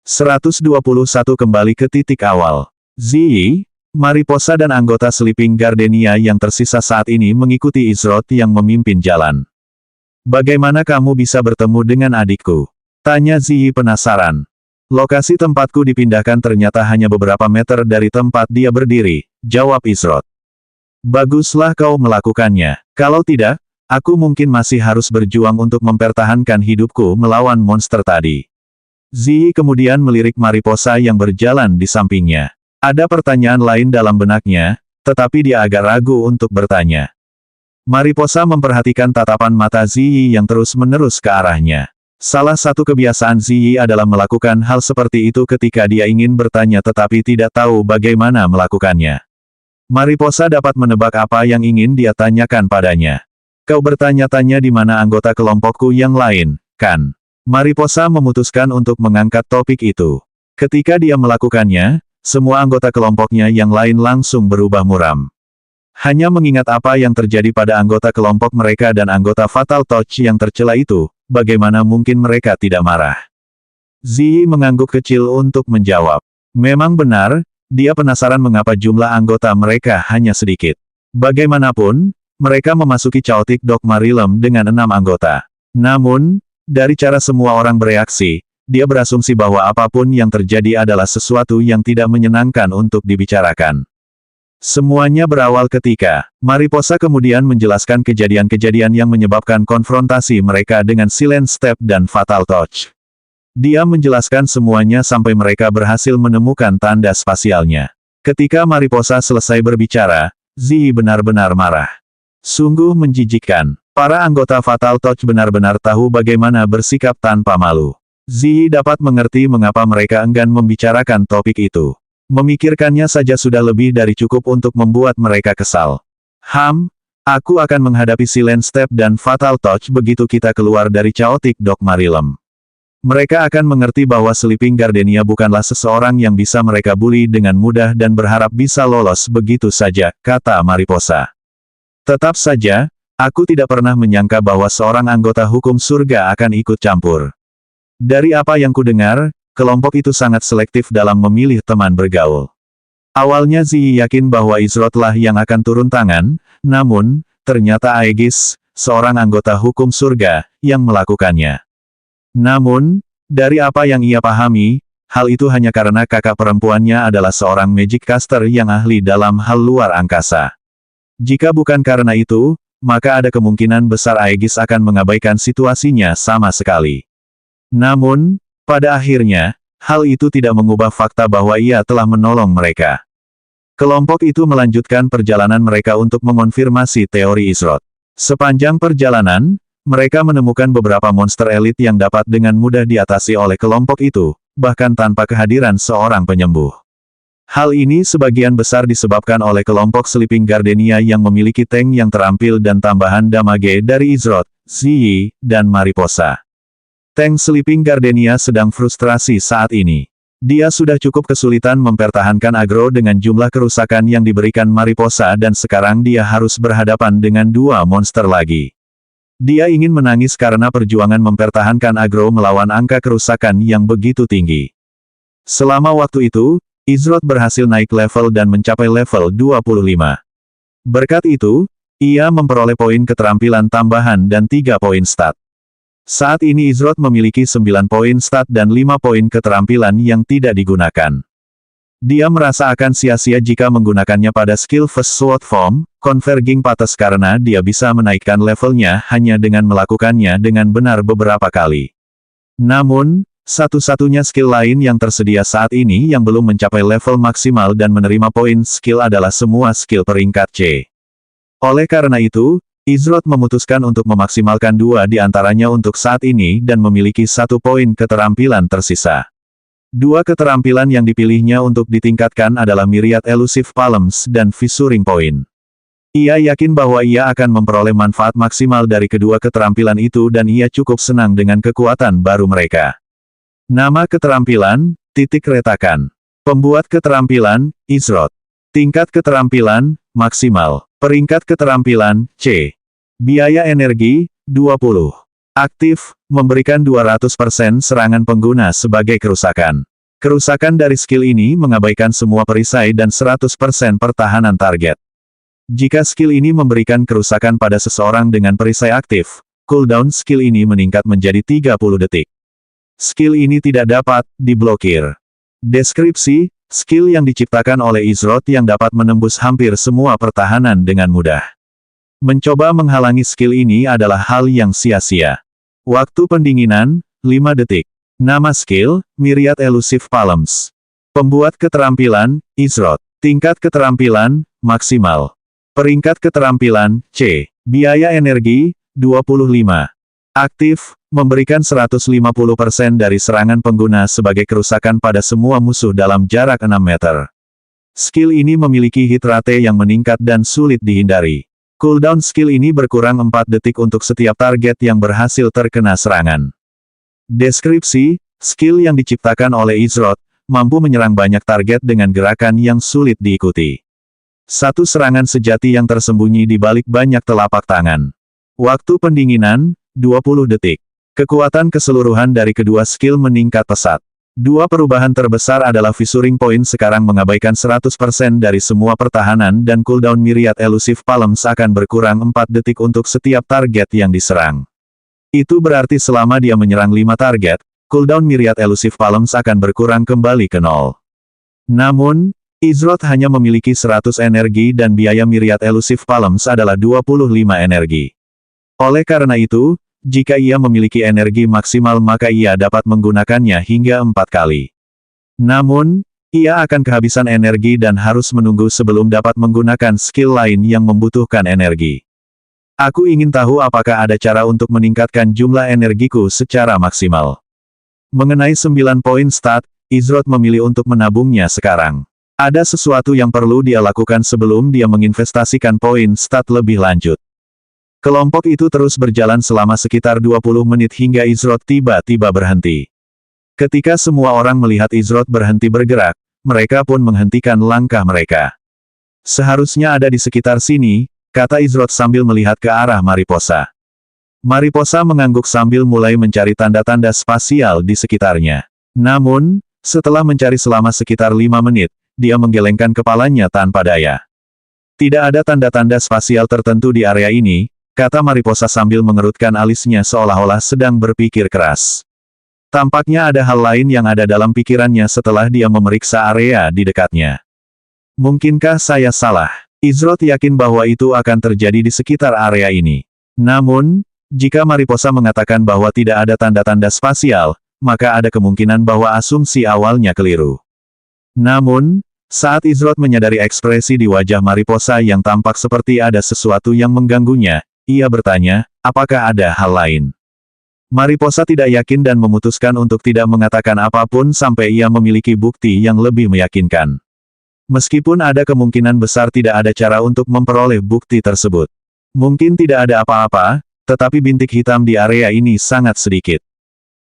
121 kembali ke titik awal. Ziyi, Mariposa dan anggota Sleeping Gardenia yang tersisa saat ini mengikuti Izroth yang memimpin jalan. "Bagaimana kamu bisa bertemu dengan adikku?" tanya Ziyi penasaran. "Lokasi tempatku dipindahkan ternyata hanya beberapa meter dari tempat dia berdiri," jawab Izroth. "Baguslah kau melakukannya. Kalau tidak, aku mungkin masih harus berjuang untuk mempertahankan hidupku melawan monster tadi." Ziyi kemudian melirik Mariposa yang berjalan di sampingnya. Ada pertanyaan lain dalam benaknya, tetapi dia agak ragu untuk bertanya. Mariposa memperhatikan tatapan mata Ziyi yang terus-menerus ke arahnya. Salah satu kebiasaan Ziyi adalah melakukan hal seperti itu ketika dia ingin bertanya tetapi tidak tahu bagaimana melakukannya. Mariposa dapat menebak apa yang ingin dia tanyakan padanya. "Kau bertanya-tanya di mana anggota kelompokku yang lain, kan?" Mariposa memutuskan untuk mengangkat topik itu. Ketika dia melakukannya, semua anggota kelompoknya yang lain langsung berubah muram. Hanya mengingat apa yang terjadi pada anggota kelompok mereka dan anggota Fatal Touch yang tercela itu, bagaimana mungkin mereka tidak marah? Ziyi mengangguk kecil untuk menjawab. Memang benar, dia penasaran mengapa jumlah anggota mereka hanya sedikit. Bagaimanapun, mereka memasuki Chaotic Dogma Realm dengan 6 anggota. Namun, dari cara semua orang bereaksi, dia berasumsi bahwa apapun yang terjadi adalah sesuatu yang tidak menyenangkan untuk dibicarakan. Semuanya berawal ketika Mariposa kemudian menjelaskan kejadian-kejadian yang menyebabkan konfrontasi mereka dengan Silent Step dan Fatal Touch. Dia menjelaskan semuanya sampai mereka berhasil menemukan tanda spasialnya. Ketika Mariposa selesai berbicara, Ziyi benar-benar marah. Sungguh menjijikkan. Para anggota Fatal Touch benar-benar tahu bagaimana bersikap tanpa malu. Ziyi dapat mengerti mengapa mereka enggan membicarakan topik itu. Memikirkannya saja sudah lebih dari cukup untuk membuat mereka kesal. Aku akan menghadapi Silent Step dan Fatal Touch begitu kita keluar dari Chaotic Dogma Realm. Mereka akan mengerti bahwa Sleeping Gardenia bukanlah seseorang yang bisa mereka bully dengan mudah dan berharap bisa lolos begitu saja, kata Mariposa. Tetap saja, aku tidak pernah menyangka bahwa seorang anggota hukum surga akan ikut campur. Dari apa yang kudengar, kelompok itu sangat selektif dalam memilih teman bergaul. Awalnya Ziyi yakin bahwa Izroth lah yang akan turun tangan, namun, ternyata Aegis, seorang anggota hukum surga, yang melakukannya. Namun, dari apa yang ia pahami, hal itu hanya karena kakak perempuannya adalah seorang magic caster yang ahli dalam hal luar angkasa. Jika bukan karena itu, maka ada kemungkinan besar Aegis akan mengabaikan situasinya sama sekali. Namun, pada akhirnya, hal itu tidak mengubah fakta bahwa ia telah menolong mereka. Kelompok itu melanjutkan perjalanan mereka untuk mengonfirmasi teori Izroth. Sepanjang perjalanan, mereka menemukan beberapa monster elit yang dapat dengan mudah diatasi oleh kelompok itu, bahkan tanpa kehadiran seorang penyembuh. Hal ini sebagian besar disebabkan oleh kelompok Sleeping Gardenia yang memiliki tank yang terampil dan tambahan damage dari Izroth, Ziyi, dan Mariposa. Tank Sleeping Gardenia sedang frustrasi saat ini. Dia sudah cukup kesulitan mempertahankan aggro dengan jumlah kerusakan yang diberikan Mariposa dan sekarang dia harus berhadapan dengan 2 monster lagi. Dia ingin menangis karena perjuangan mempertahankan aggro melawan angka kerusakan yang begitu tinggi. Selama waktu itu, Izroth berhasil naik level dan mencapai level 25. Berkat itu, ia memperoleh poin keterampilan tambahan dan 3 poin stat. Saat ini Izroth memiliki 9 poin stat dan 5 poin keterampilan yang tidak digunakan. Dia merasa akan sia-sia jika menggunakannya pada skill First Sword Form, Converging Paths karena dia bisa menaikkan levelnya hanya dengan melakukannya dengan benar beberapa kali. Namun, satu-satunya skill lain yang tersedia saat ini yang belum mencapai level maksimal dan menerima poin skill adalah semua skill peringkat C. Oleh karena itu, Izroth memutuskan untuk memaksimalkan 2 di antaranya untuk saat ini dan memiliki 1 poin keterampilan tersisa. 2 keterampilan yang dipilihnya untuk ditingkatkan adalah Myriad Elusive Palms dan Fissuring Point. Ia yakin bahwa ia akan memperoleh manfaat maksimal dari kedua keterampilan itu dan ia cukup senang dengan kekuatan baru mereka. Nama keterampilan, titik retakan. Pembuat keterampilan, Izroth. Tingkat keterampilan, maksimal. Peringkat keterampilan, C. Biaya energi, 20. Aktif, memberikan 200% serangan pengguna sebagai kerusakan. Kerusakan dari skill ini mengabaikan semua perisai dan 100% pertahanan target. Jika skill ini memberikan kerusakan pada seseorang dengan perisai aktif, cooldown skill ini meningkat menjadi 30 detik. Skill ini tidak dapat diblokir. Deskripsi, skill yang diciptakan oleh Izroth yang dapat menembus hampir semua pertahanan dengan mudah. Mencoba menghalangi skill ini adalah hal yang sia-sia. Waktu pendinginan, 5 detik. Nama skill, Myriad Elusive Palms. Pembuat keterampilan, Izroth. Tingkat keterampilan, maksimal. Peringkat keterampilan, C. Biaya energi, 25. Aktif, memberikan 150% dari serangan pengguna sebagai kerusakan pada semua musuh dalam jarak 6 meter. Skill ini memiliki hit rate yang meningkat dan sulit dihindari. Cooldown skill ini berkurang 4 detik untuk setiap target yang berhasil terkena serangan. Deskripsi, skill yang diciptakan oleh Izroth, mampu menyerang banyak target dengan gerakan yang sulit diikuti. Satu serangan sejati yang tersembunyi di balik banyak telapak tangan. Waktu pendinginan, 20 detik. Kekuatan keseluruhan dari kedua skill meningkat pesat. Dua perubahan terbesar adalah Fissuring Point sekarang mengabaikan 100% dari semua pertahanan dan cooldown Myriad Elusive Palms akan berkurang 4 detik untuk setiap target yang diserang. Itu berarti selama dia menyerang 5 target, cooldown Myriad Elusive Palms akan berkurang kembali ke 0. Namun, Izroth hanya memiliki 100 energi dan biaya Myriad Elusive Palms adalah 25 energi. Oleh karena itu, jika ia memiliki energi maksimal maka ia dapat menggunakannya hingga 4 kali. Namun, ia akan kehabisan energi dan harus menunggu sebelum dapat menggunakan skill lain yang membutuhkan energi. Aku ingin tahu apakah ada cara untuk meningkatkan jumlah energiku secara maksimal. Mengenai 9 poin stat, Izroth memilih untuk menabungnya sekarang. Ada sesuatu yang perlu dia lakukan sebelum dia menginvestasikan poin stat lebih lanjut. Kelompok itu terus berjalan selama sekitar 20 menit hingga Izroth tiba-tiba berhenti. Ketika semua orang melihat Izroth berhenti bergerak, mereka pun menghentikan langkah mereka. Seharusnya ada di sekitar sini, kata Izroth sambil melihat ke arah Mariposa. Mariposa mengangguk sambil mulai mencari tanda-tanda spasial di sekitarnya. Namun, setelah mencari selama sekitar 5 menit, dia menggelengkan kepalanya tanpa daya. Tidak ada tanda-tanda spasial tertentu di area ini, kata Mariposa sambil mengerutkan alisnya seolah-olah sedang berpikir keras. Tampaknya ada hal lain yang ada dalam pikirannya setelah dia memeriksa area di dekatnya. Mungkinkah saya salah? Izroth yakin bahwa itu akan terjadi di sekitar area ini. Namun, jika Mariposa mengatakan bahwa tidak ada tanda-tanda spasial, maka ada kemungkinan bahwa asumsi awalnya keliru. Namun, saat Izroth menyadari ekspresi di wajah Mariposa yang tampak seperti ada sesuatu yang mengganggunya, ia bertanya, apakah ada hal lain? Mariposa tidak yakin dan memutuskan untuk tidak mengatakan apapun sampai ia memiliki bukti yang lebih meyakinkan. Meskipun ada kemungkinan besar tidak ada cara untuk memperoleh bukti tersebut. Mungkin tidak ada apa-apa, tetapi bintik hitam di area ini sangat sedikit.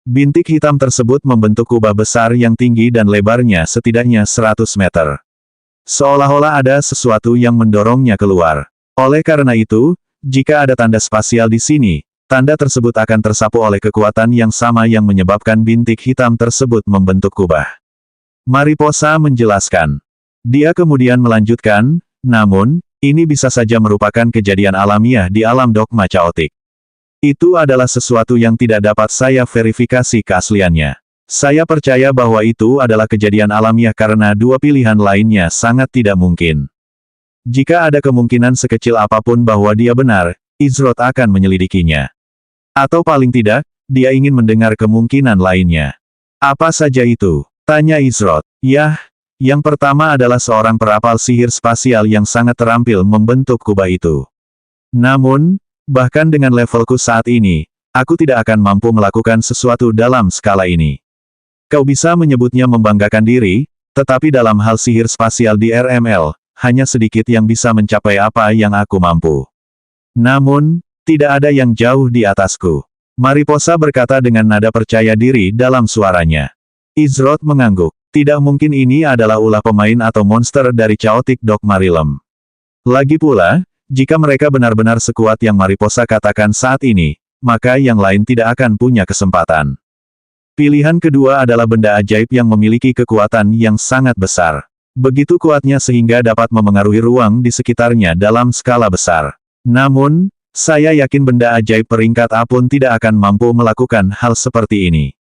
Bintik hitam tersebut membentuk kubah besar yang tinggi dan lebarnya setidaknya 100 meter. Seolah-olah ada sesuatu yang mendorongnya keluar. Oleh karena itu, jika ada tanda spasial di sini, tanda tersebut akan tersapu oleh kekuatan yang sama yang menyebabkan bintik hitam tersebut membentuk kubah. Mariposa menjelaskan. Dia kemudian melanjutkan, namun, ini bisa saja merupakan kejadian alamiah di alam dogma chaotic. Itu adalah sesuatu yang tidak dapat saya verifikasi keasliannya. Saya percaya bahwa itu adalah kejadian alamiah karena dua pilihan lainnya sangat tidak mungkin. Jika ada kemungkinan sekecil apapun bahwa dia benar, Izroth akan menyelidikinya. Atau paling tidak, dia ingin mendengar kemungkinan lainnya. Apa saja itu? Tanya Izroth. Yah, yang pertama adalah seorang perapal sihir spasial yang sangat terampil membentuk kubah itu. Namun, bahkan dengan levelku saat ini, aku tidak akan mampu melakukan sesuatu dalam skala ini. Kau bisa menyebutnya membanggakan diri, tetapi dalam hal sihir spasial di RML, hanya sedikit yang bisa mencapai apa yang aku mampu. Namun, tidak ada yang jauh di atasku. Mariposa berkata dengan nada percaya diri dalam suaranya. Izroth mengangguk. Tidak mungkin ini adalah ulah pemain atau monster dari Chaotic Dogma Realm. Lagi pula, jika mereka benar-benar sekuat yang Mariposa katakan saat ini, maka yang lain tidak akan punya kesempatan. Pilihan kedua adalah benda ajaib yang memiliki kekuatan yang sangat besar. Begitu kuatnya sehingga dapat memengaruhi ruang di sekitarnya dalam skala besar. Namun, saya yakin benda ajaib peringkat A pun tidak akan mampu melakukan hal seperti ini.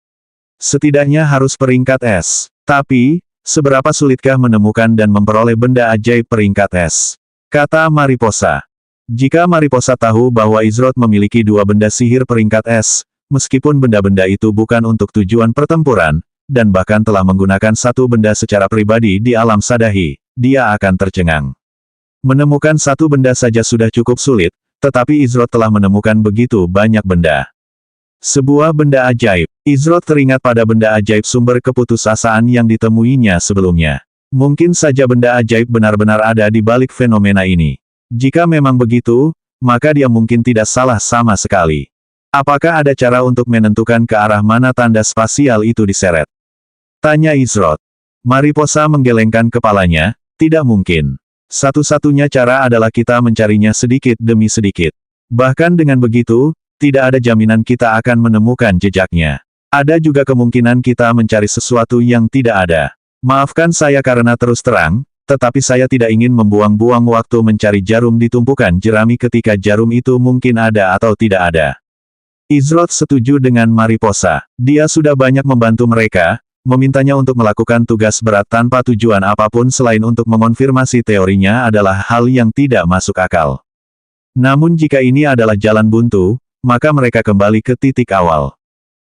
Setidaknya harus peringkat S. Tapi, seberapa sulitkah menemukan dan memperoleh benda ajaib peringkat S? Kata Mariposa. Jika Mariposa tahu bahwa Izrod memiliki dua benda sihir peringkat S, meskipun benda-benda itu bukan untuk tujuan pertempuran, dan bahkan telah menggunakan satu benda secara pribadi di alam Sadahi, dia akan tercengang. Menemukan satu benda saja sudah cukup sulit, tetapi Izrod telah menemukan begitu banyak benda. Sebuah benda ajaib. Izrod teringat pada benda ajaib sumber keputusasaan yang ditemuinya sebelumnya. Mungkin saja benda ajaib benar-benar ada di balik fenomena ini. Jika memang begitu, maka dia mungkin tidak salah sama sekali. Apakah ada cara untuk menentukan ke arah mana tanda spasial itu diseret? Tanya Izrod. Mariposa menggelengkan kepalanya, tidak mungkin. Satu-satunya cara adalah kita mencarinya sedikit demi sedikit. Bahkan dengan begitu, tidak ada jaminan kita akan menemukan jejaknya. Ada juga kemungkinan kita mencari sesuatu yang tidak ada. Maafkan saya karena terus terang, tetapi saya tidak ingin membuang-buang waktu mencari jarum di tumpukan jerami ketika jarum itu mungkin ada atau tidak ada. Izrod setuju dengan Mariposa. Dia sudah banyak membantu mereka, memintanya untuk melakukan tugas berat tanpa tujuan apapun selain untuk mengonfirmasi teorinya adalah hal yang tidak masuk akal. Namun jika ini adalah jalan buntu, maka mereka kembali ke titik awal.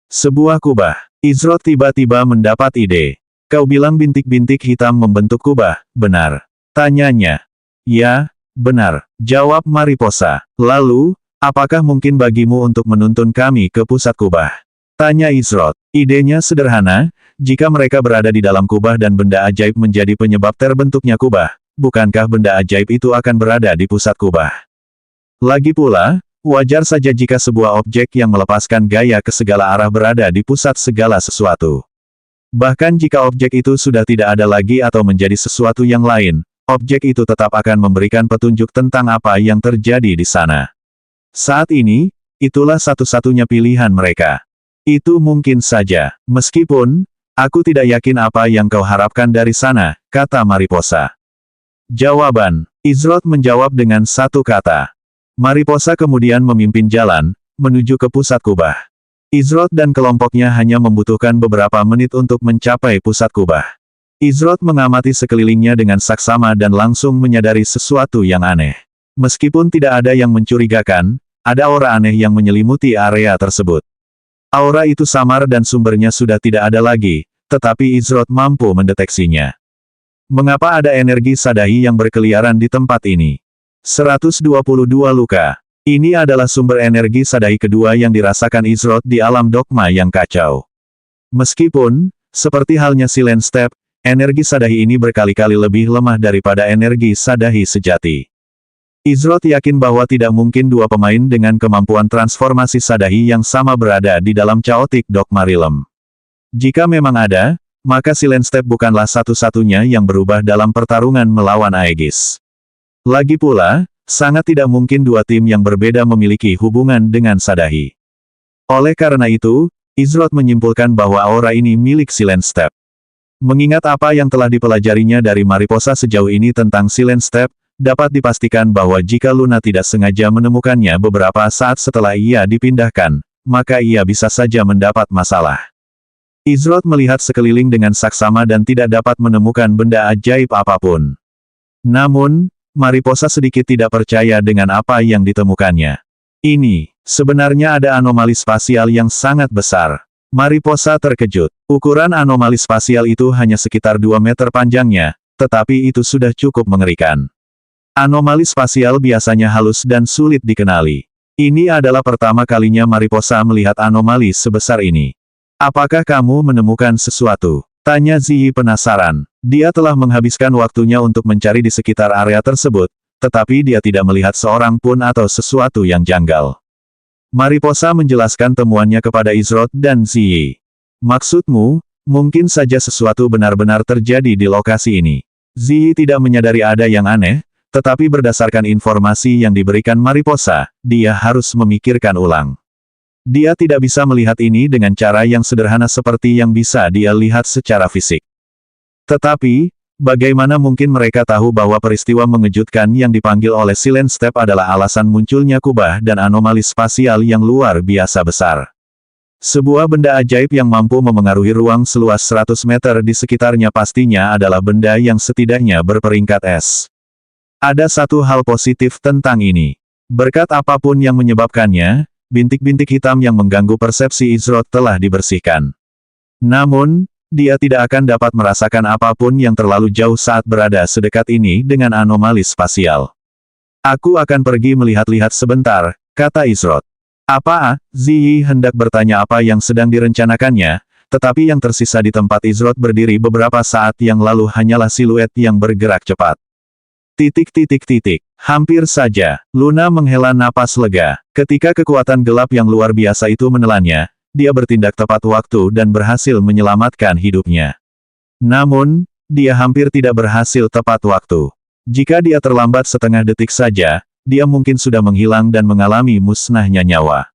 Sebuah kubah. Izrod tiba-tiba mendapat ide. Kau bilang bintik-bintik hitam membentuk kubah, benar? Tanyanya. Ya, benar, jawab Mariposa. Lalu, apakah mungkin bagimu untuk menuntun kami ke pusat kubah? Tanya Izrod. Idenya sederhana, jika mereka berada di dalam kubah dan benda ajaib menjadi penyebab terbentuknya kubah, bukankah benda ajaib itu akan berada di pusat kubah? Lagi pula, wajar saja jika sebuah objek yang melepaskan gaya ke segala arah berada di pusat segala sesuatu. Bahkan jika objek itu sudah tidak ada lagi atau menjadi sesuatu yang lain, objek itu tetap akan memberikan petunjuk tentang apa yang terjadi di sana. Saat ini, itulah satu-satunya pilihan mereka. Itu mungkin saja, meskipun, aku tidak yakin apa yang kau harapkan dari sana, kata Mariposa. Jawaban. Izrod menjawab dengan satu kata. Mariposa kemudian memimpin jalan, menuju ke pusat kubah. Izrod dan kelompoknya hanya membutuhkan beberapa menit untuk mencapai pusat kubah. Izrod mengamati sekelilingnya dengan saksama dan langsung menyadari sesuatu yang aneh. Meskipun tidak ada yang mencurigakan, ada aura aneh yang menyelimuti area tersebut. Aura itu samar dan sumbernya sudah tidak ada lagi, tetapi Izrod mampu mendeteksinya. Mengapa ada energi Sadahi yang berkeliaran di tempat ini? 122 luka. Ini adalah sumber energi Sadahi kedua yang dirasakan Izrod di alam dogma yang kacau. Meskipun, seperti halnya Silent Step, energi Sadahi ini berkali-kali lebih lemah daripada energi Sadahi sejati. Izrod yakin bahwa tidak mungkin dua pemain dengan kemampuan transformasi Sadahi yang sama berada di dalam Chaotic Dogma Realm. Jika memang ada, maka Silent Step bukanlah satu-satunya yang berubah dalam pertarungan melawan Aegis. Lagi pula, sangat tidak mungkin dua tim yang berbeda memiliki hubungan dengan Sadahi. Oleh karena itu, Izrod menyimpulkan bahwa aura ini milik Silent Step. Mengingat apa yang telah dipelajarinya dari Mariposa sejauh ini tentang Silent Step, dapat dipastikan bahwa jika Luna tidak sengaja menemukannya beberapa saat setelah ia dipindahkan, maka ia bisa saja mendapat masalah. Izrod melihat sekeliling dengan saksama dan tidak dapat menemukan benda ajaib apapun. Namun, Mariposa sedikit tidak percaya dengan apa yang ditemukannya. Ini, sebenarnya ada anomali spasial yang sangat besar. Mariposa terkejut. Ukuran anomali spasial itu hanya sekitar 2 meter panjangnya, tetapi itu sudah cukup mengerikan. Anomali spasial biasanya halus dan sulit dikenali. Ini adalah pertama kalinya Mariposa melihat anomali sebesar ini. Apakah kamu menemukan sesuatu? Tanya Ziyi penasaran. Dia telah menghabiskan waktunya untuk mencari di sekitar area tersebut, tetapi dia tidak melihat seorang pun atau sesuatu yang janggal. Mariposa menjelaskan temuannya kepada Izrod dan Ziyi. Maksudmu, mungkin saja sesuatu benar-benar terjadi di lokasi ini. Ziyi tidak menyadari ada yang aneh, tetapi berdasarkan informasi yang diberikan Mariposa, dia harus memikirkan ulang. Dia tidak bisa melihat ini dengan cara yang sederhana seperti yang bisa dia lihat secara fisik. Tetapi, bagaimana mungkin mereka tahu bahwa peristiwa mengejutkan yang dipanggil oleh Silent Step adalah alasan munculnya kubah dan anomali spasial yang luar biasa besar. Sebuah benda ajaib yang mampu memengaruhi ruang seluas 100 meter di sekitarnya pastinya adalah benda yang setidaknya berperingkat S. Ada satu hal positif tentang ini. Berkat apapun yang menyebabkannya, bintik-bintik hitam yang mengganggu persepsi Izrod telah dibersihkan. Namun, dia tidak akan dapat merasakan apapun yang terlalu jauh saat berada sedekat ini dengan anomali spasial. Aku akan pergi melihat-lihat sebentar, kata Izrod. Apa? Ziyi hendak bertanya apa yang sedang direncanakannya, tetapi yang tersisa di tempat Izrod berdiri beberapa saat yang lalu hanyalah siluet yang bergerak cepat. Hampir saja, Luna menghela napas lega. Ketika kekuatan gelap yang luar biasa itu menelannya, dia bertindak tepat waktu dan berhasil menyelamatkan hidupnya. Namun, dia hampir tidak berhasil tepat waktu. Jika dia terlambat setengah detik saja, dia mungkin sudah menghilang dan mengalami musnahnya nyawa.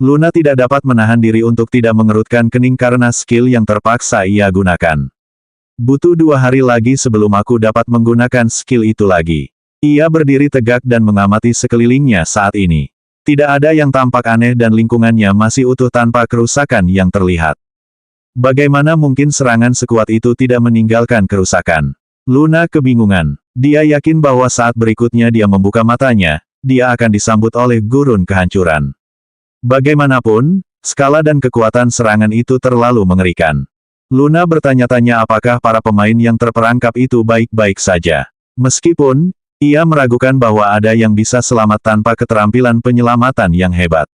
Luna tidak dapat menahan diri untuk tidak mengerutkan kening karena skill yang terpaksa ia gunakan. Butuh 2 hari lagi sebelum aku dapat menggunakan skill itu lagi. Ia berdiri tegak dan mengamati sekelilingnya saat ini. Tidak ada yang tampak aneh dan lingkungannya masih utuh tanpa kerusakan yang terlihat. Bagaimana mungkin serangan sekuat itu tidak meninggalkan kerusakan? Luna kebingungan. Dia yakin bahwa saat berikutnya dia membuka matanya, dia akan disambut oleh gurun kehancuran. Bagaimanapun, skala dan kekuatan serangan itu terlalu mengerikan. Luna bertanya-tanya apakah para pemain yang terperangkap itu baik-baik saja. Meskipun, ia meragukan bahwa ada yang bisa selamat tanpa keterampilan penyelamatan yang hebat.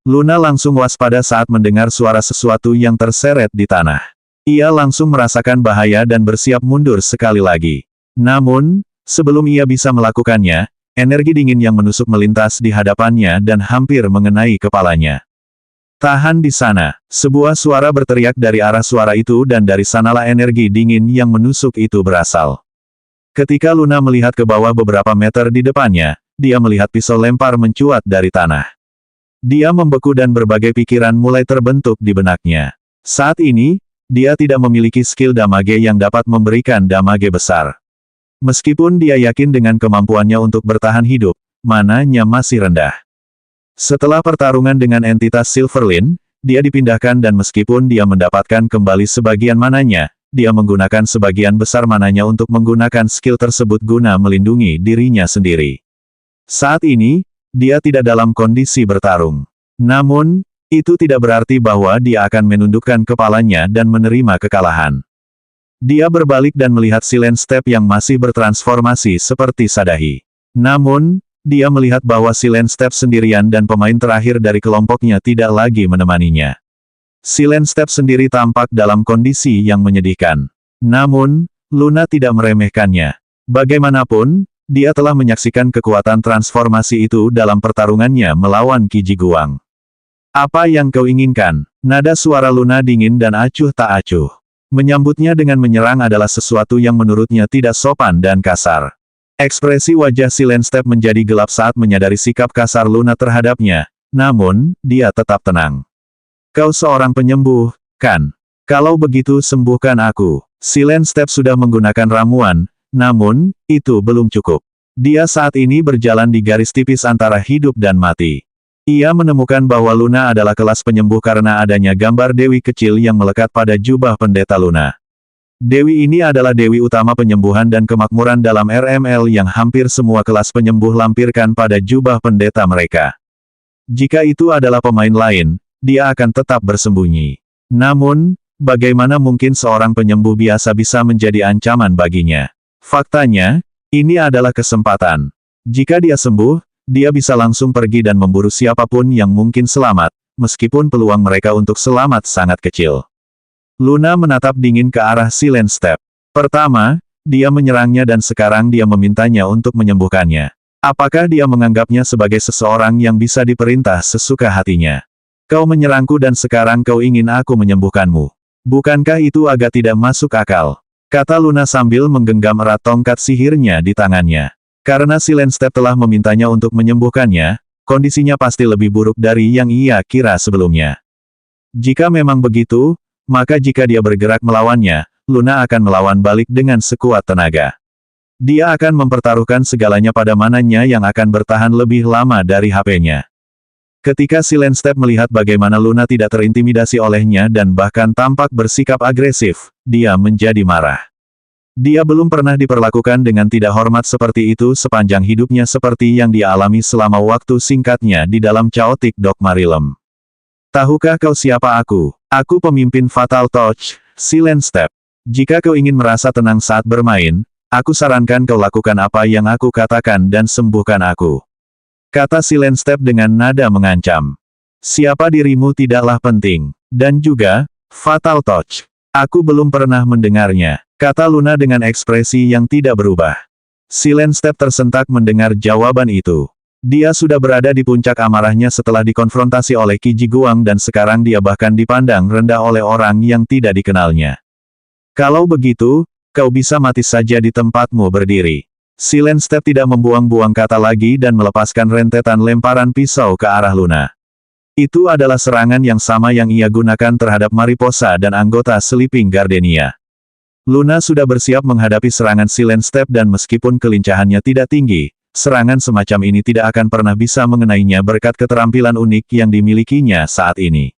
Luna langsung waspada saat mendengar suara sesuatu yang terseret di tanah. Ia langsung merasakan bahaya dan bersiap mundur sekali lagi. Namun, sebelum ia bisa melakukannya, energi dingin yang menusuk melintas di hadapannya dan hampir mengenai kepalanya. Tahan di sana, sebuah suara berteriak dari arah suara itu dan dari sanalah energi dingin yang menusuk itu berasal. Ketika Luna melihat ke bawah beberapa meter di depannya, dia melihat pisau lempar mencuat dari tanah. Dia membeku dan berbagai pikiran mulai terbentuk di benaknya. Saat ini, dia tidak memiliki skill damage yang dapat memberikan damage besar. Meskipun dia yakin dengan kemampuannya untuk bertahan hidup, mananya masih rendah. Setelah pertarungan dengan entitas Silverlin, dia dipindahkan dan meskipun dia mendapatkan kembali sebagian mananya, dia menggunakan sebagian besar mananya untuk menggunakan skill tersebut guna melindungi dirinya sendiri. Saat ini, dia tidak dalam kondisi bertarung. Namun, itu tidak berarti bahwa dia akan menundukkan kepalanya dan menerima kekalahan. Dia berbalik dan melihat Silent Step yang masih bertransformasi seperti Sadahi. Namun, dia melihat bahwa Silent Step sendirian dan pemain terakhir dari kelompoknya tidak lagi menemaninya. Silent Step sendiri tampak dalam kondisi yang menyedihkan. Namun, Luna tidak meremehkannya. Bagaimanapun, dia telah menyaksikan kekuatan transformasi itu dalam pertarungannya melawan Qi Ji Guang. Apa yang kau inginkan? Nada suara Luna dingin dan acuh tak acuh. Menyambutnya dengan menyerang adalah sesuatu yang menurutnya tidak sopan dan kasar. Ekspresi wajah Silent Step menjadi gelap saat menyadari sikap kasar Luna terhadapnya, namun, dia tetap tenang. Kau seorang penyembuh, kan? Kalau begitu sembuhkan aku. Silent Step sudah menggunakan ramuan, namun, itu belum cukup. Dia saat ini berjalan di garis tipis antara hidup dan mati. Ia menemukan bahwa Luna adalah kelas penyembuh karena adanya gambar dewi kecil yang melekat pada jubah pendeta Luna. Dewi ini adalah dewi utama penyembuhan dan kemakmuran dalam RML yang hampir semua kelas penyembuh lampirkan pada jubah pendeta mereka. Jika itu adalah pemain lain, dia akan tetap bersembunyi. Namun, bagaimana mungkin seorang penyembuh biasa bisa menjadi ancaman baginya? Faktanya, ini adalah kesempatan. Jika dia sembuh, dia bisa langsung pergi dan memburu siapapun yang mungkin selamat, meskipun peluang mereka untuk selamat sangat kecil. Luna menatap dingin ke arah Silent Step. Pertama, dia menyerangnya dan sekarang dia memintanya untuk menyembuhkannya. Apakah dia menganggapnya sebagai seseorang yang bisa diperintah sesuka hatinya? Kau menyerangku dan sekarang kau ingin aku menyembuhkanmu. Bukankah itu agak tidak masuk akal? Kata Luna sambil menggenggam erat tongkat sihirnya di tangannya. Karena Silent Step telah memintanya untuk menyembuhkannya, kondisinya pasti lebih buruk dari yang ia kira sebelumnya. Jika memang begitu, maka jika dia bergerak melawannya, Luna akan melawan balik dengan sekuat tenaga. Dia akan mempertaruhkan segalanya pada mananya yang akan bertahan lebih lama dari HP-nya. Ketika Silent Step melihat bagaimana Luna tidak terintimidasi olehnya dan bahkan tampak bersikap agresif, dia menjadi marah. Dia belum pernah diperlakukan dengan tidak hormat seperti itu sepanjang hidupnya seperti yang dia alami selama waktu singkatnya di dalam Chaotic Dogma Realm. Tahukah kau siapa aku? Aku pemimpin Fatal Touch, Silent Step. Jika kau ingin merasa tenang saat bermain, aku sarankan kau lakukan apa yang aku katakan dan sembuhkan aku. Kata Silent Step dengan nada mengancam. Siapa dirimu tidaklah penting. Dan juga, Fatal Touch. Aku belum pernah mendengarnya. Kata Luna dengan ekspresi yang tidak berubah. Silent Step tersentak mendengar jawaban itu. Dia sudah berada di puncak amarahnya setelah dikonfrontasi oleh Qi Ji Guang dan sekarang dia bahkan dipandang rendah oleh orang yang tidak dikenalnya. Kalau begitu, kau bisa mati saja di tempatmu berdiri. Silent Step tidak membuang-buang kata lagi dan melepaskan rentetan lemparan pisau ke arah Luna. Itu adalah serangan yang sama yang ia gunakan terhadap Mariposa dan anggota Sleeping Gardenia. Luna sudah bersiap menghadapi serangan Silent Step dan meskipun kelincahannya tidak tinggi, serangan semacam ini tidak akan pernah bisa mengenainya berkat keterampilan unik yang dimilikinya saat ini.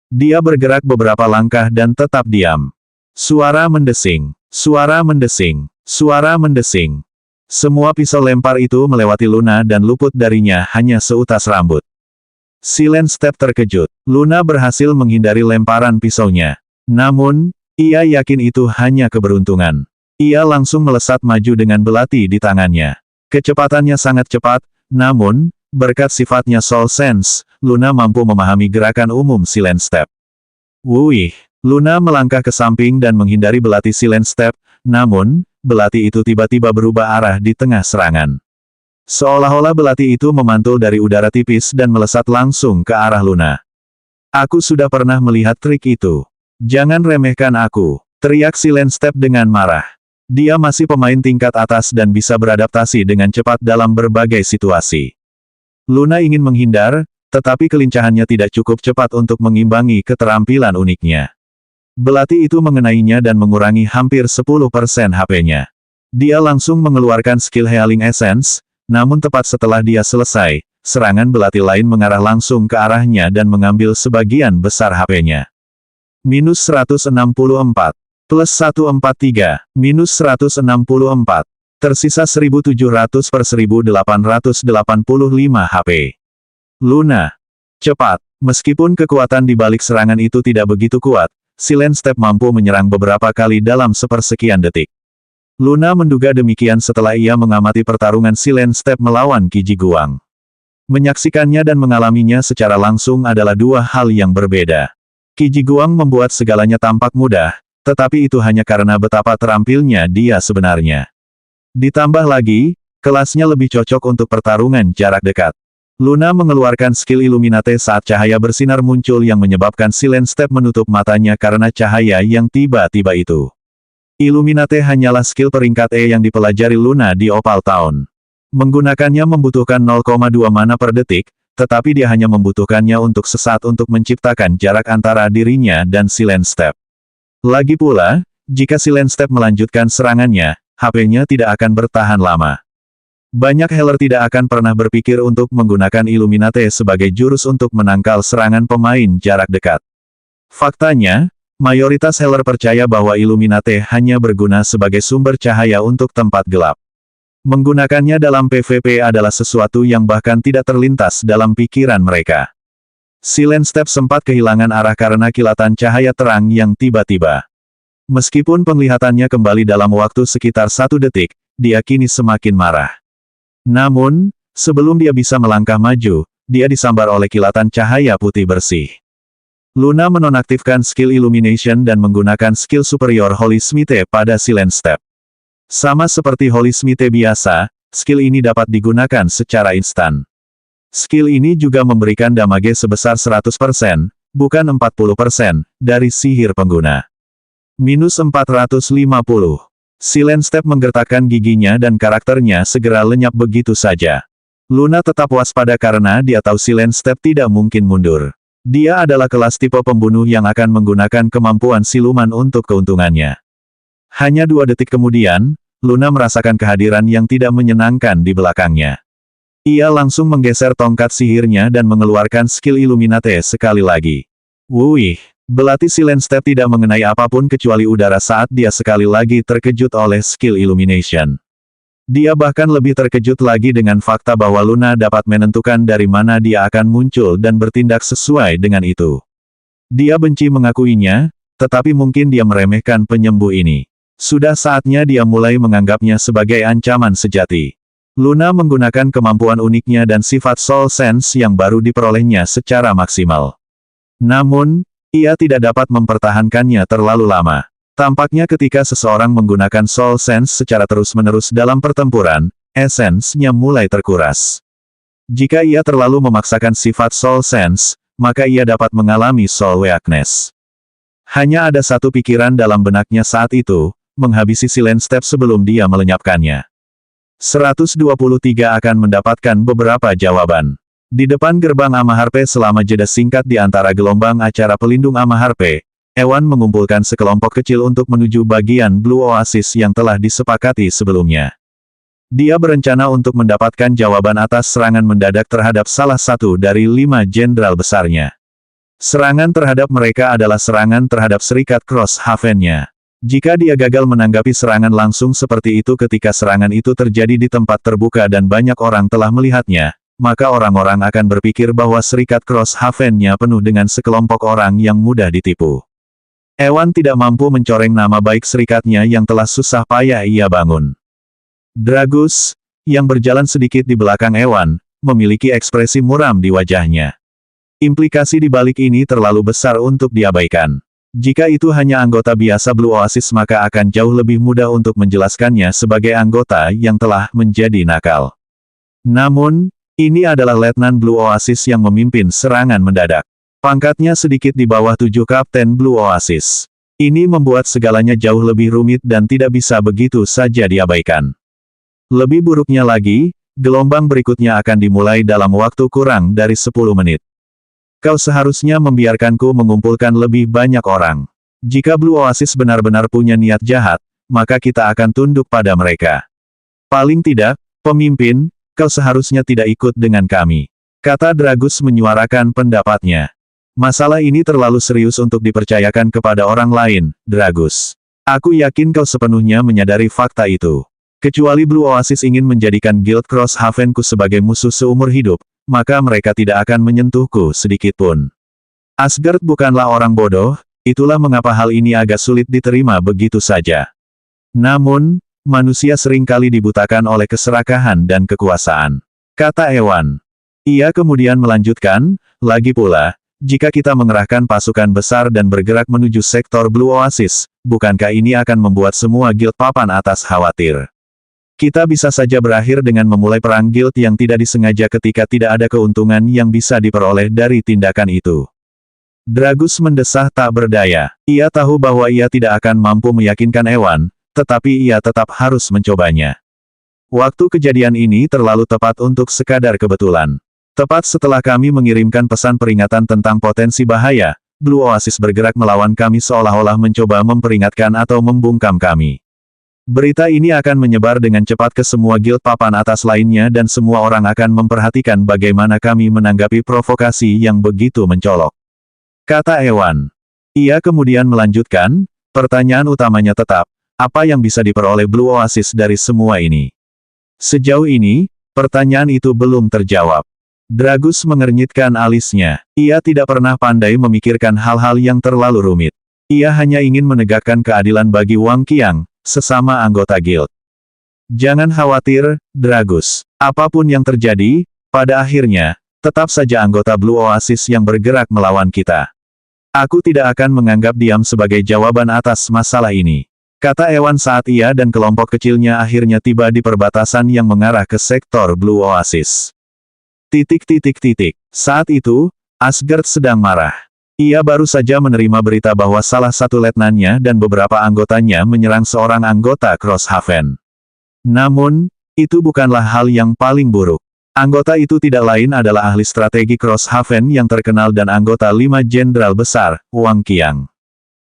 Dia bergerak beberapa langkah dan tetap diam. Suara mendesing, suara mendesing, suara mendesing. Semua pisau lempar itu melewati Luna dan luput darinya hanya seutas rambut. Silent Step terkejut. Luna berhasil menghindari lemparan pisaunya. Namun, ia yakin itu hanya keberuntungan. Ia langsung melesat maju dengan belati di tangannya. Kecepatannya sangat cepat, namun, berkat sifatnya Soul Sense, Luna mampu memahami gerakan umum Silent Step. Wuih! Luna melangkah ke samping dan menghindari belati Silent Step, namun, belati itu tiba-tiba berubah arah di tengah serangan. Seolah-olah belati itu memantul dari udara tipis dan melesat langsung ke arah Luna. Aku sudah pernah melihat trik itu. Jangan remehkan aku, teriak Silent Step dengan marah. Dia masih pemain tingkat atas dan bisa beradaptasi dengan cepat dalam berbagai situasi. Luna ingin menghindar, tetapi kelincahannya tidak cukup cepat untuk mengimbangi keterampilan uniknya. Belati itu mengenainya dan mengurangi hampir 10% HP-nya. Dia langsung mengeluarkan skill Healing Essence, namun tepat setelah dia selesai, serangan belati lain mengarah langsung ke arahnya dan mengambil sebagian besar HP-nya. Minus 164. Plus 143. Minus 164. Tersisa 1700 per 1885 HP. Luna. Cepat. Meskipun kekuatan di balik serangan itu tidak begitu kuat, Silent Step mampu menyerang beberapa kali dalam sepersekian detik. Luna menduga demikian setelah ia mengamati pertarungan Silent Step melawan Qi Ji Guang. Menyaksikannya dan mengalaminya secara langsung adalah dua hal yang berbeda. Qi Ji Guang membuat segalanya tampak mudah, tetapi itu hanya karena betapa terampilnya dia sebenarnya. Ditambah lagi, kelasnya lebih cocok untuk pertarungan jarak dekat. Luna mengeluarkan skill Illuminate saat cahaya bersinar muncul yang menyebabkan Silent Step menutup matanya karena cahaya yang tiba-tiba itu. Illuminate hanyalah skill peringkat E yang dipelajari Luna di Opal Town. Menggunakannya membutuhkan 0,2 mana per detik, tetapi dia hanya membutuhkannya untuk sesaat untuk menciptakan jarak antara dirinya dan Silent Step. Lagi pula, jika Silent Step melanjutkan serangannya, HP-nya tidak akan bertahan lama. Banyak healer tidak akan pernah berpikir untuk menggunakan Illuminate sebagai jurus untuk menangkal serangan pemain jarak dekat. Faktanya, mayoritas healer percaya bahwa Illuminate hanya berguna sebagai sumber cahaya untuk tempat gelap. Menggunakannya dalam PvP adalah sesuatu yang bahkan tidak terlintas dalam pikiran mereka. Silent Step sempat kehilangan arah karena kilatan cahaya terang yang tiba-tiba. Meskipun penglihatannya kembali dalam waktu sekitar 1 detik, dia kini semakin marah. Namun, sebelum dia bisa melangkah maju, dia disambar oleh kilatan cahaya putih bersih. Luna menonaktifkan skill Illumination dan menggunakan skill superior Holy Smite pada Silent Step. Sama seperti Holy Smite biasa, skill ini dapat digunakan secara instan. Skill ini juga memberikan damage sebesar 100%, bukan 40%, dari sihir pengguna. Minus 450. Silent Step menggertakkan giginya dan karakternya segera lenyap begitu saja. Luna tetap waspada karena dia tahu Silent Step tidak mungkin mundur. Dia adalah kelas tipe pembunuh yang akan menggunakan kemampuan siluman untuk keuntungannya. Hanya 2 detik kemudian, Luna merasakan kehadiran yang tidak menyenangkan di belakangnya. Ia langsung menggeser tongkat sihirnya dan mengeluarkan skill Illuminate sekali lagi. Wuih, belati Silent Step tidak mengenai apapun kecuali udara saat dia sekali lagi terkejut oleh skill Illumination. Dia bahkan lebih terkejut lagi dengan fakta bahwa Luna dapat menentukan dari mana dia akan muncul dan bertindak sesuai dengan itu. Dia benci mengakuinya, tetapi mungkin dia meremehkan penyembuh ini. Sudah saatnya dia mulai menganggapnya sebagai ancaman sejati. Luna menggunakan kemampuan uniknya dan sifat Soul Sense yang baru diperolehnya secara maksimal. Namun, ia tidak dapat mempertahankannya terlalu lama. Tampaknya ketika seseorang menggunakan Soul Sense secara terus-menerus dalam pertempuran, esensnya mulai terkuras. Jika ia terlalu memaksakan sifat Soul Sense, maka ia dapat mengalami Soul Weakness. Hanya ada satu pikiran dalam benaknya saat itu, menghabisi Silent Step sebelum dia melenyapkannya. 123 akan mendapatkan beberapa jawaban. Di depan gerbang Amaharpe selama jeda singkat di antara gelombang acara pelindung Amaharpe, Ewan mengumpulkan sekelompok kecil untuk menuju bagian Blue Oasis yang telah disepakati sebelumnya. Dia berencana untuk mendapatkan jawaban atas serangan mendadak terhadap salah satu dari 5 jenderal besarnya. Serangan terhadap mereka adalah serangan terhadap Serikat Cross Haven-nya. Jika dia gagal menanggapi serangan langsung seperti itu ketika serangan itu terjadi di tempat terbuka dan banyak orang telah melihatnya, maka orang-orang akan berpikir bahwa Serikat Cross Haven-nya penuh dengan sekelompok orang yang mudah ditipu. Ewan tidak mampu mencoreng nama baik serikatnya yang telah susah payah ia bangun. Dragus, yang berjalan sedikit di belakang Ewan, memiliki ekspresi muram di wajahnya. Implikasi di balik ini terlalu besar untuk diabaikan. Jika itu hanya anggota biasa Blue Oasis maka akan jauh lebih mudah untuk menjelaskannya sebagai anggota yang telah menjadi nakal. Namun, ini adalah Letnan Blue Oasis yang memimpin serangan mendadak. Pangkatnya sedikit di bawah 7 Kapten Blue Oasis. Ini membuat segalanya jauh lebih rumit dan tidak bisa begitu saja diabaikan. Lebih buruknya lagi, gelombang berikutnya akan dimulai dalam waktu kurang dari 10 menit. Kau seharusnya membiarkanku mengumpulkan lebih banyak orang. Jika Blue Oasis benar-benar punya niat jahat, maka kita akan tunduk pada mereka. Paling tidak, pemimpin, kau seharusnya tidak ikut dengan kami. Kata Dragus menyuarakan pendapatnya. Masalah ini terlalu serius untuk dipercayakan kepada orang lain, Dragus. Aku yakin kau sepenuhnya menyadari fakta itu. Kecuali Blue Oasis ingin menjadikan Guild Cross Haven-ku sebagai musuh seumur hidup, maka mereka tidak akan menyentuhku sedikitpun. Asgard bukanlah orang bodoh, itulah mengapa hal ini agak sulit diterima begitu saja. Namun, manusia seringkali dibutakan oleh keserakahan dan kekuasaan. Kata Ewan. Ia kemudian melanjutkan, lagi pula, jika kita mengerahkan pasukan besar dan bergerak menuju sektor Blue Oasis, bukankah ini akan membuat semua guild papan atas khawatir? Kita bisa saja berakhir dengan memulai perang guild yang tidak disengaja ketika tidak ada keuntungan yang bisa diperoleh dari tindakan itu. Dragus mendesah tak berdaya. Ia tahu bahwa ia tidak akan mampu meyakinkan Ewan, tetapi ia tetap harus mencobanya. Waktu kejadian ini terlalu tepat untuk sekadar kebetulan. Tepat setelah kami mengirimkan pesan peringatan tentang potensi bahaya, Blue Oasis bergerak melawan kami seolah-olah mencoba memperingatkan atau membungkam kami. Berita ini akan menyebar dengan cepat ke semua guild papan atas lainnya dan semua orang akan memperhatikan bagaimana kami menanggapi provokasi yang begitu mencolok. Kata Ewan. Ia kemudian melanjutkan, pertanyaan utamanya tetap, apa yang bisa diperoleh Blue Oasis dari semua ini? Sejauh ini, pertanyaan itu belum terjawab. Dragus mengernyitkan alisnya. Ia tidak pernah pandai memikirkan hal-hal yang terlalu rumit. Ia hanya ingin menegakkan keadilan bagi Wang Qiang, sesama anggota guild. Jangan khawatir, Dragus. Apapun yang terjadi, pada akhirnya, tetap saja anggota Blue Oasis yang bergerak melawan kita. Aku tidak akan menganggap diam sebagai jawaban atas masalah ini. Kata Ewan saat ia dan kelompok kecilnya akhirnya tiba di perbatasan yang mengarah ke sektor Blue Oasis. Saat itu, Asgard sedang marah. Ia baru saja menerima berita bahwa salah satu letnannya dan beberapa anggotanya menyerang seorang anggota Cross Haven. Namun, itu bukanlah hal yang paling buruk. Anggota itu tidak lain adalah ahli strategi Crosshaven yang terkenal dan anggota 5 Jenderal Besar, Wang Qiang.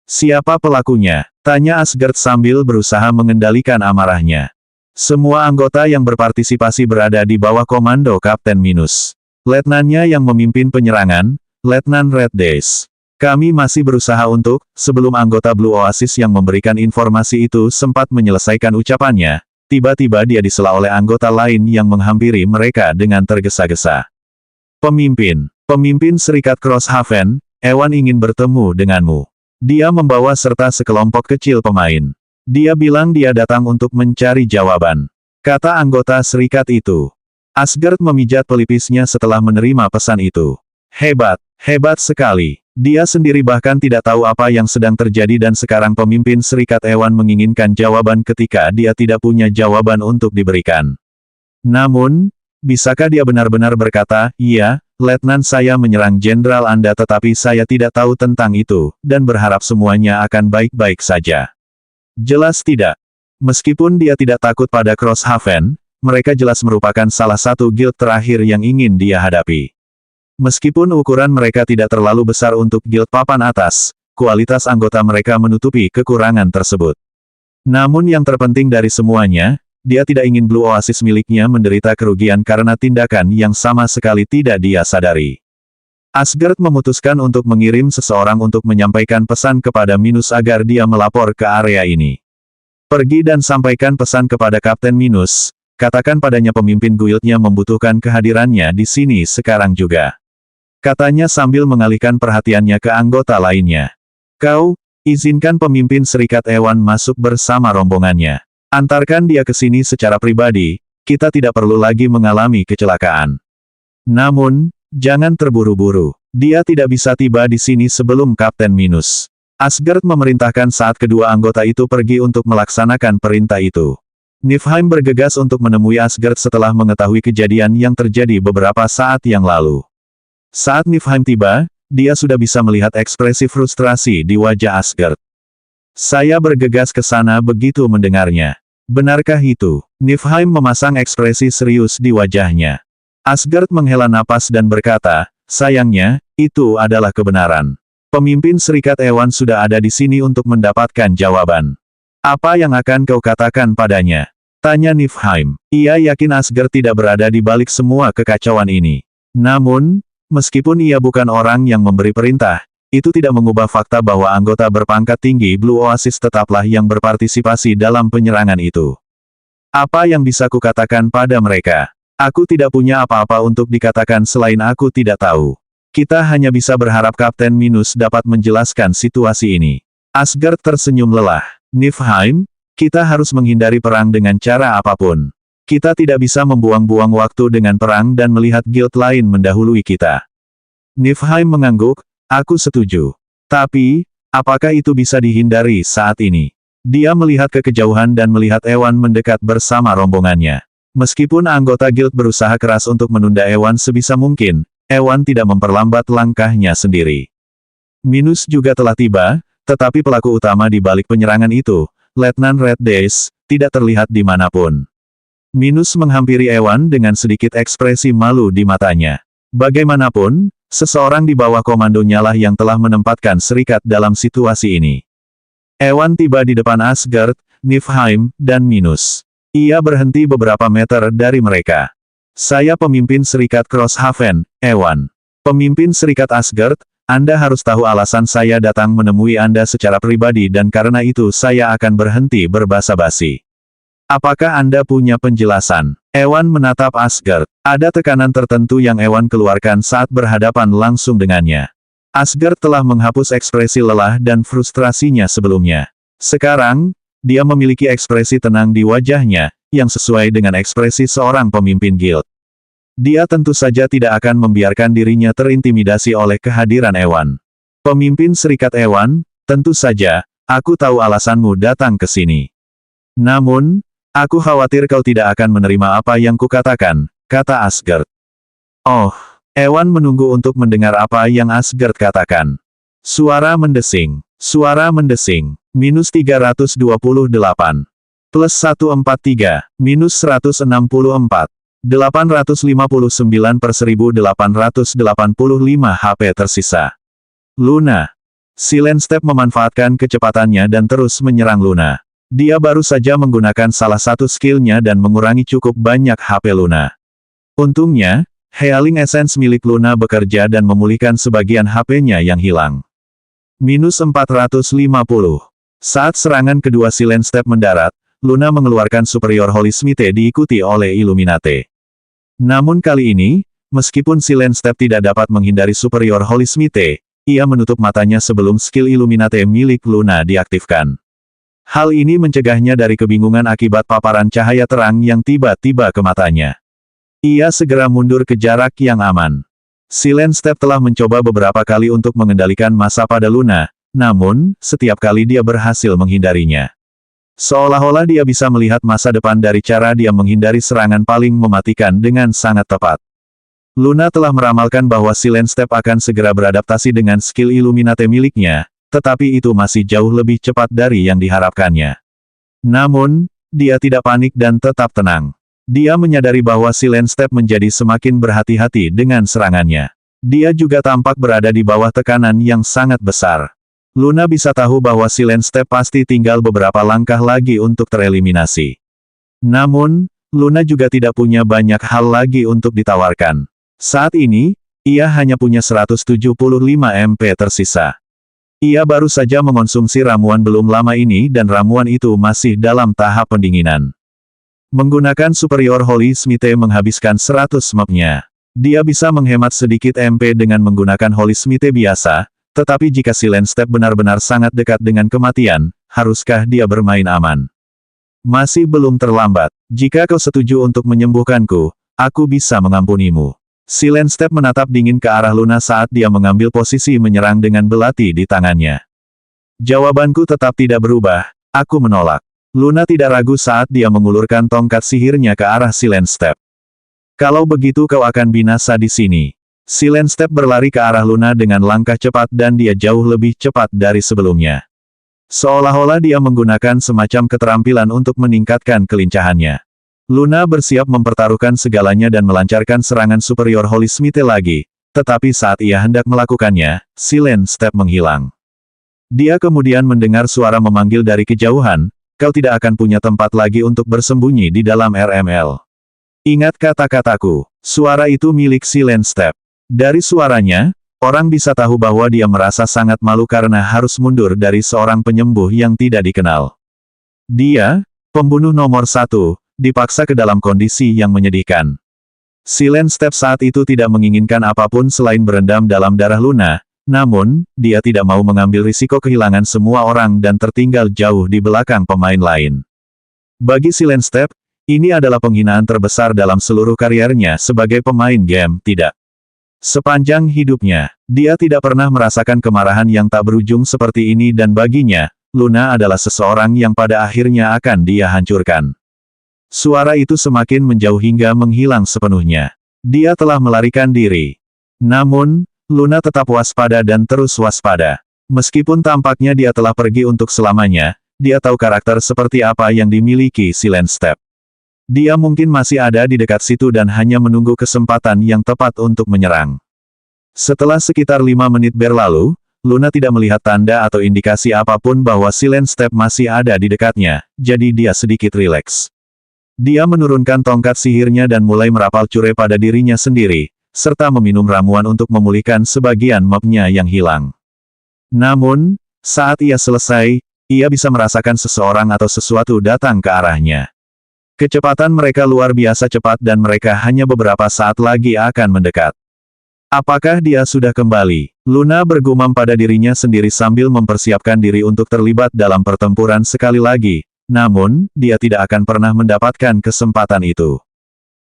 Siapa pelakunya? Tanya Asgard sambil berusaha mengendalikan amarahnya. Semua anggota yang berpartisipasi berada di bawah komando Kapten Minus. Letnannya yang memimpin penyerangan, Letnan Red Days. Kami masih berusaha untuk, sebelum anggota Blue Oasis yang memberikan informasi itu sempat menyelesaikan ucapannya, tiba-tiba dia disela oleh anggota lain yang menghampiri mereka dengan tergesa-gesa. Pemimpin Serikat Crosshaven, Ewan ingin bertemu denganmu. Dia membawa serta sekelompok kecil pemain. Dia bilang dia datang untuk mencari jawaban. Kata anggota serikat itu. Asgard memijat pelipisnya setelah menerima pesan itu. Hebat, hebat sekali. Dia sendiri bahkan tidak tahu apa yang sedang terjadi dan sekarang pemimpin Serikat Ewan menginginkan jawaban ketika dia tidak punya jawaban untuk diberikan. Namun, bisakah dia benar-benar berkata, "Iya, Letnan, saya menyerang Jenderal Anda tetapi saya tidak tahu tentang itu, dan berharap semuanya akan baik-baik saja." Jelas tidak. Meskipun dia tidak takut pada Crosshaven, mereka jelas merupakan salah satu guild terakhir yang ingin dia hadapi. Meskipun ukuran mereka tidak terlalu besar untuk guild papan atas, kualitas anggota mereka menutupi kekurangan tersebut. Namun yang terpenting dari semuanya, dia tidak ingin Blue Oasis miliknya menderita kerugian karena tindakan yang sama sekali tidak dia sadari. Asgard memutuskan untuk mengirim seseorang untuk menyampaikan pesan kepada Minus agar dia melapor ke area ini. Pergi dan sampaikan pesan kepada Kapten Minus, katakan padanya pemimpin guildnya membutuhkan kehadirannya di sini sekarang juga. Katanya sambil mengalihkan perhatiannya ke anggota lainnya. Kau, izinkan pemimpin Serikat Ewan masuk bersama rombongannya. Antarkan dia ke sini secara pribadi, kita tidak perlu lagi mengalami kecelakaan. Namun, jangan terburu-buru. Dia tidak bisa tiba di sini sebelum Kapten Minus. Asgard memerintahkan saat kedua anggota itu pergi untuk melaksanakan perintah itu. Niflheim bergegas untuk menemui Asgard setelah mengetahui kejadian yang terjadi beberapa saat yang lalu. Saat Niflheim tiba, dia sudah bisa melihat ekspresi frustrasi di wajah Asgard. Saya bergegas ke sana begitu mendengarnya. Benarkah itu? Niflheim memasang ekspresi serius di wajahnya. Asgard menghela napas dan berkata, sayangnya, itu adalah kebenaran. Pemimpin Serikat Ewan sudah ada di sini untuk mendapatkan jawaban. Apa yang akan kau katakan padanya? Tanya Niflheim. Ia yakin Asgard tidak berada di balik semua kekacauan ini. Namun, meskipun ia bukan orang yang memberi perintah, itu tidak mengubah fakta bahwa anggota berpangkat tinggi Blue Oasis tetaplah yang berpartisipasi dalam penyerangan itu. Apa yang bisa kukatakan pada mereka? Aku tidak punya apa-apa untuk dikatakan selain aku tidak tahu. Kita hanya bisa berharap Kapten Minus dapat menjelaskan situasi ini. Asgard tersenyum lelah. Niflheim, kita harus menghindari perang dengan cara apapun. Kita tidak bisa membuang-buang waktu dengan perang dan melihat guild lain mendahului kita. Niflheim mengangguk, aku setuju. Tapi, apakah itu bisa dihindari saat ini? Dia melihat ke kejauhan dan melihat Ewan mendekat bersama rombongannya. Meskipun anggota guild berusaha keras untuk menunda Ewan sebisa mungkin, Ewan tidak memperlambat langkahnya sendiri. Minus juga telah tiba, tetapi pelaku utama di balik penyerangan itu, Letnan Red Days, tidak terlihat dimanapun. Minus menghampiri Ewan dengan sedikit ekspresi malu di matanya. Bagaimanapun, seseorang di bawah komandonya lah yang telah menempatkan serikat dalam situasi ini. Ewan tiba di depan Asgard, Niflheim, dan Minus. Ia berhenti beberapa meter dari mereka. Saya pemimpin Serikat Crosshaven, Ewan. Pemimpin Serikat Asgard, Anda harus tahu alasan saya datang menemui Anda secara pribadi dan karena itu saya akan berhenti berbasa-basi. Apakah Anda punya penjelasan? Ewan menatap Asgard. Ada tekanan tertentu yang Ewan keluarkan saat berhadapan langsung dengannya. Asgard telah menghapus ekspresi lelah dan frustrasinya sebelumnya. Sekarang, dia memiliki ekspresi tenang di wajahnya, yang sesuai dengan ekspresi seorang pemimpin guild. Dia tentu saja tidak akan membiarkan dirinya terintimidasi oleh kehadiran Ewan. Pemimpin Serikat Ewan, tentu saja, aku tahu alasanmu datang ke sini. Namun, aku khawatir kau tidak akan menerima apa yang kukatakan, kata Asgard. Oh, Ewan menunggu untuk mendengar apa yang Asgard katakan. Suara mendesing. Minus 328. Plus 143. Minus 164. 859/1885 HP tersisa. Luna. Silent Step memanfaatkan kecepatannya dan terus menyerang Luna. Dia baru saja menggunakan salah satu skillnya dan mengurangi cukup banyak HP Luna. Untungnya, Healing Essence milik Luna bekerja dan memulihkan sebagian HP-nya yang hilang. Minus 450. Saat serangan kedua Silent Step mendarat, Luna mengeluarkan Superior Holy Smite diikuti oleh Illuminate. Namun kali ini, meskipun Silent Step tidak dapat menghindari Superior Holy Smite, ia menutup matanya sebelum skill Illuminate milik Luna diaktifkan. Hal ini mencegahnya dari kebingungan akibat paparan cahaya terang yang tiba-tiba ke matanya. Ia segera mundur ke jarak yang aman. Silent Step telah mencoba beberapa kali untuk mengendalikan massa pada Luna, namun, setiap kali dia berhasil menghindarinya. Seolah-olah dia bisa melihat masa depan dari cara dia menghindari serangan paling mematikan dengan sangat tepat. Luna telah meramalkan bahwa Silent Step akan segera beradaptasi dengan skill Illuminate miliknya, tetapi itu masih jauh lebih cepat dari yang diharapkannya. Namun, dia tidak panik dan tetap tenang. Dia menyadari bahwa Silent Step menjadi semakin berhati-hati dengan serangannya. Dia juga tampak berada di bawah tekanan yang sangat besar. Luna bisa tahu bahwa Silent Step pasti tinggal beberapa langkah lagi untuk tereliminasi. Namun, Luna juga tidak punya banyak hal lagi untuk ditawarkan. Saat ini, ia hanya punya 175 MP tersisa. Ia baru saja mengonsumsi ramuan belum lama ini dan ramuan itu masih dalam tahap pendinginan. Menggunakan Superior Holy Smite menghabiskan 100 MP-nya. Dia bisa menghemat sedikit MP dengan menggunakan Holy Smite biasa, tetapi jika Silent Step benar-benar sangat dekat dengan kematian, haruskah dia bermain aman? Masih belum terlambat. Jika kau setuju untuk menyembuhkanku, aku bisa mengampunimu. Silent Step menatap dingin ke arah Luna saat dia mengambil posisi menyerang dengan belati di tangannya. Jawabanku tetap tidak berubah, aku menolak. Luna tidak ragu saat dia mengulurkan tongkat sihirnya ke arah Silent Step. Kalau begitu kau akan binasa di sini. Silent Step berlari ke arah Luna dengan langkah cepat dan dia jauh lebih cepat dari sebelumnya. Seolah-olah dia menggunakan semacam keterampilan untuk meningkatkan kelincahannya. Luna bersiap mempertaruhkan segalanya dan melancarkan serangan Superior Holy Smite lagi, tetapi saat ia hendak melakukannya, Silent Step menghilang. Dia kemudian mendengar suara memanggil dari kejauhan, kau tidak akan punya tempat lagi untuk bersembunyi di dalam RML. Ingat kata-kataku, suara itu milik Silent Step. Dari suaranya, orang bisa tahu bahwa dia merasa sangat malu karena harus mundur dari seorang penyembuh yang tidak dikenal. Dia, pembunuh nomor 1, dipaksa ke dalam kondisi yang menyedihkan. Silent Step saat itu tidak menginginkan apapun selain berendam dalam darah Luna, namun, dia tidak mau mengambil risiko kehilangan semua orang dan tertinggal jauh di belakang pemain lain. Bagi Silent Step, ini adalah penghinaan terbesar dalam seluruh kariernya sebagai pemain game, tidak. Sepanjang hidupnya, dia tidak pernah merasakan kemarahan yang tak berujung seperti ini dan baginya, Luna adalah seseorang yang pada akhirnya akan dia hancurkan. Suara itu semakin menjauh hingga menghilang sepenuhnya. Dia telah melarikan diri. Namun, Luna tetap waspada dan terus waspada. Meskipun tampaknya dia telah pergi untuk selamanya, dia tahu karakter seperti apa yang dimiliki Silent Step. Dia mungkin masih ada di dekat situ dan hanya menunggu kesempatan yang tepat untuk menyerang. Setelah sekitar 5 menit berlalu, Luna tidak melihat tanda atau indikasi apapun bahwa Silent Step masih ada di dekatnya, jadi dia sedikit rileks. Dia menurunkan tongkat sihirnya dan mulai merapal cure pada dirinya sendiri, serta meminum ramuan untuk memulihkan sebagian map-nya yang hilang. Namun, saat ia selesai, ia bisa merasakan seseorang atau sesuatu datang ke arahnya. Kecepatan mereka luar biasa cepat dan mereka hanya beberapa saat lagi akan mendekat. Apakah dia sudah kembali? Luna bergumam pada dirinya sendiri sambil mempersiapkan diri untuk terlibat dalam pertempuran sekali lagi. Namun, dia tidak akan pernah mendapatkan kesempatan itu.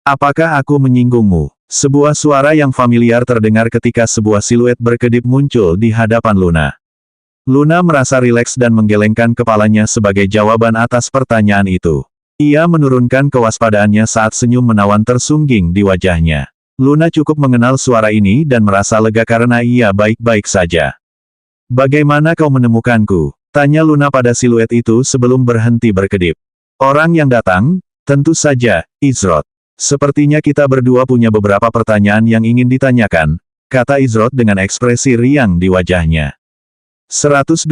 Apakah aku menyinggungmu? Sebuah suara yang familiar terdengar ketika sebuah siluet berkedip muncul di hadapan Luna. Luna merasa rileks dan menggelengkan kepalanya sebagai jawaban atas pertanyaan itu. Ia menurunkan kewaspadaannya saat senyum menawan tersungging di wajahnya. Luna cukup mengenal suara ini dan merasa lega karena ia baik-baik saja. Bagaimana kau menemukanku? Tanya Luna pada siluet itu sebelum berhenti berkedip. Orang yang datang, tentu saja, Izroth. Sepertinya kita berdua punya beberapa pertanyaan yang ingin ditanyakan, kata Izrod dengan ekspresi riang di wajahnya. 124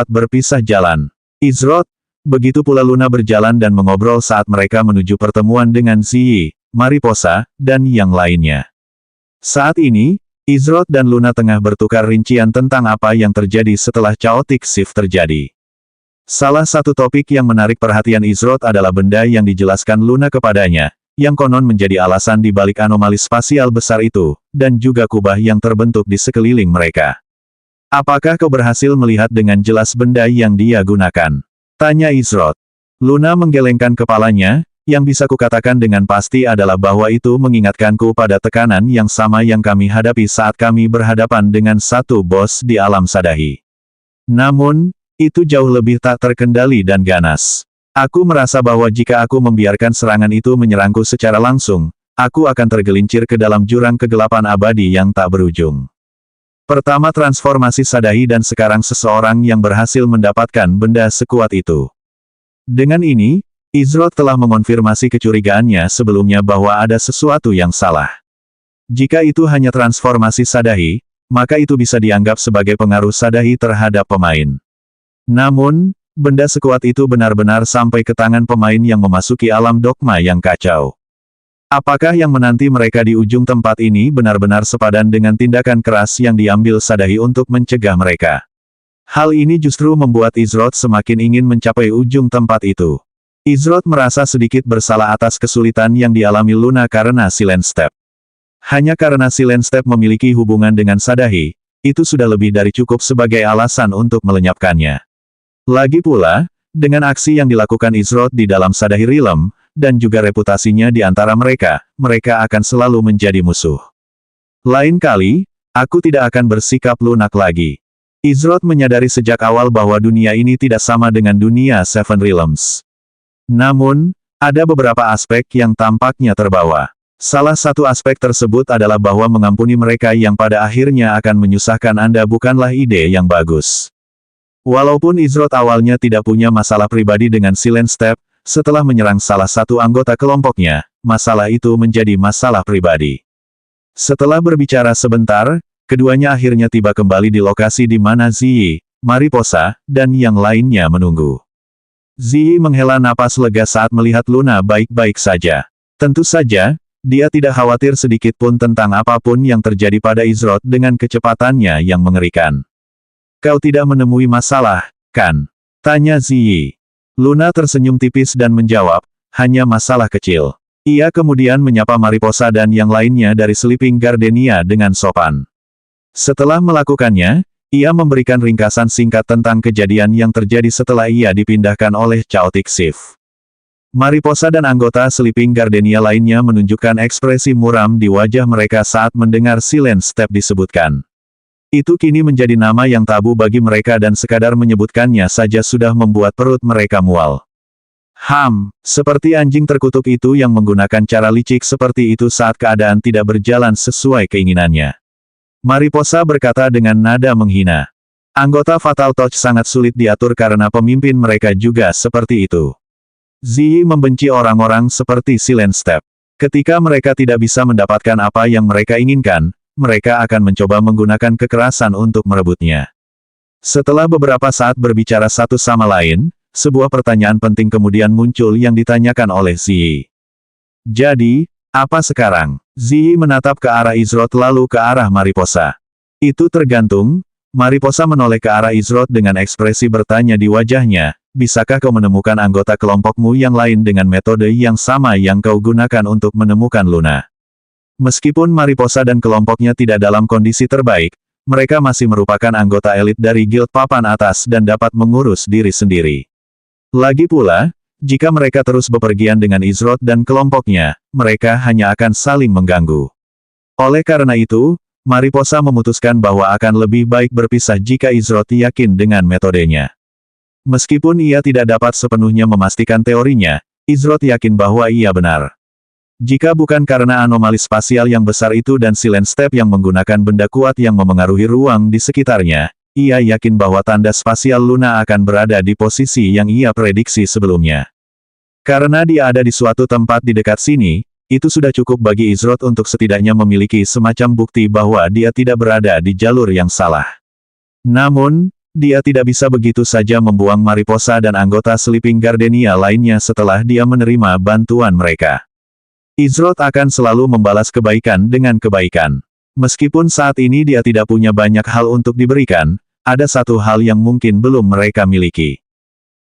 berpisah jalan. Izrod, begitu pula Luna berjalan dan mengobrol saat mereka menuju pertemuan dengan Ziyi, Mariposa, dan yang lainnya. Saat ini, Izrod dan Luna tengah bertukar rincian tentang apa yang terjadi setelah Chaotic Shift terjadi. Salah satu topik yang menarik perhatian Izrod adalah benda yang dijelaskan Luna kepadanya, yang konon menjadi alasan di balik anomali spasial besar itu, dan juga kubah yang terbentuk di sekeliling mereka. Apakah kau berhasil melihat dengan jelas benda yang dia gunakan? Tanya Izrod. Luna menggelengkan kepalanya, yang bisa kukatakan dengan pasti adalah bahwa itu mengingatkanku pada tekanan yang sama yang kami hadapi saat kami berhadapan dengan satu bos di alam Sadahi. Namun, itu jauh lebih tak terkendali dan ganas. Aku merasa bahwa jika aku membiarkan serangan itu menyerangku secara langsung, aku akan tergelincir ke dalam jurang kegelapan abadi yang tak berujung. Pertama transformasi Sadahi dan sekarang seseorang yang berhasil mendapatkan benda sekuat itu. Dengan ini, Izrod telah mengonfirmasi kecurigaannya sebelumnya bahwa ada sesuatu yang salah. Jika itu hanya transformasi Sadahi, maka itu bisa dianggap sebagai pengaruh Sadahi terhadap pemain. Namun, benda sekuat itu benar-benar sampai ke tangan pemain yang memasuki alam dogma yang kacau. Apakah yang menanti mereka di ujung tempat ini benar-benar sepadan dengan tindakan keras yang diambil Sadahi untuk mencegah mereka? Hal ini justru membuat Izrod semakin ingin mencapai ujung tempat itu. Izrod merasa sedikit bersalah atas kesulitan yang dialami Luna karena Silent Step. Hanya karena Silent Step memiliki hubungan dengan Sadahi, itu sudah lebih dari cukup sebagai alasan untuk melenyapkannya. Lagi pula, dengan aksi yang dilakukan Izrod di dalam Sadahi Realm, dan juga reputasinya di antara mereka, mereka akan selalu menjadi musuh. Lain kali, aku tidak akan bersikap lunak lagi. Izrod menyadari sejak awal bahwa dunia ini tidak sama dengan dunia Seven Realms. Namun, ada beberapa aspek yang tampaknya terbawa. Salah satu aspek tersebut adalah bahwa mengampuni mereka yang pada akhirnya akan menyusahkan Anda bukanlah ide yang bagus. Walaupun Izrod awalnya tidak punya masalah pribadi dengan Silent Step, setelah menyerang salah satu anggota kelompoknya, masalah itu menjadi masalah pribadi. Setelah berbicara sebentar, keduanya akhirnya tiba kembali di lokasi di mana Ziyi, Mariposa, dan yang lainnya menunggu. Ziyi menghela napas lega saat melihat Luna baik-baik saja. Tentu saja, dia tidak khawatir sedikit pun tentang apapun yang terjadi pada Izrod dengan kecepatannya yang mengerikan. Kau tidak menemui masalah, kan? Tanya Ziyi. Luna tersenyum tipis dan menjawab, hanya masalah kecil. Ia kemudian menyapa Mariposa dan yang lainnya dari Sleeping Gardenia dengan sopan. Setelah melakukannya, ia memberikan ringkasan singkat tentang kejadian yang terjadi setelah ia dipindahkan oleh Chaotic Shift. Mariposa dan anggota Sleeping Gardenia lainnya menunjukkan ekspresi muram di wajah mereka saat mendengar Silent Step disebutkan. Itu kini menjadi nama yang tabu bagi mereka dan sekadar menyebutkannya saja sudah membuat perut mereka mual. Seperti anjing terkutuk itu yang menggunakan cara licik seperti itu saat keadaan tidak berjalan sesuai keinginannya. Mariposa berkata dengan nada menghina. Anggota Fatal Touch sangat sulit diatur karena pemimpin mereka juga seperti itu. Ziyi membenci orang-orang seperti Silent Step. Ketika mereka tidak bisa mendapatkan apa yang mereka inginkan, mereka akan mencoba menggunakan kekerasan untuk merebutnya. Setelah beberapa saat berbicara satu sama lain, sebuah pertanyaan penting kemudian muncul yang ditanyakan oleh Ziyi. Jadi, apa sekarang? Ziyi menatap ke arah Izrod lalu ke arah Mariposa. Itu tergantung. Mariposa menoleh ke arah Izrod dengan ekspresi bertanya di wajahnya, bisakah kau menemukan anggota kelompokmu yang lain dengan metode yang sama yang kau gunakan untuk menemukan Luna? Meskipun Mariposa dan kelompoknya tidak dalam kondisi terbaik, mereka masih merupakan anggota elit dari Guild Papan Atas dan dapat mengurus diri sendiri. Lagi pula, jika mereka terus bepergian dengan Izrod dan kelompoknya, mereka hanya akan saling mengganggu. Oleh karena itu, Mariposa memutuskan bahwa akan lebih baik berpisah jika Izrod yakin dengan metodenya. Meskipun ia tidak dapat sepenuhnya memastikan teorinya, Izrod yakin bahwa ia benar. Jika bukan karena anomali spasial yang besar itu dan Silent Step yang menggunakan benda kuat yang memengaruhi ruang di sekitarnya, ia yakin bahwa tanda spasial Luna akan berada di posisi yang ia prediksi sebelumnya. Karena dia ada di suatu tempat di dekat sini, itu sudah cukup bagi Izrod untuk setidaknya memiliki semacam bukti bahwa dia tidak berada di jalur yang salah. Namun, dia tidak bisa begitu saja membuang Mariposa dan anggota Sleeping Gardenia lainnya setelah dia menerima bantuan mereka. Izrod akan selalu membalas kebaikan dengan kebaikan. Meskipun saat ini dia tidak punya banyak hal untuk diberikan, ada satu hal yang mungkin belum mereka miliki.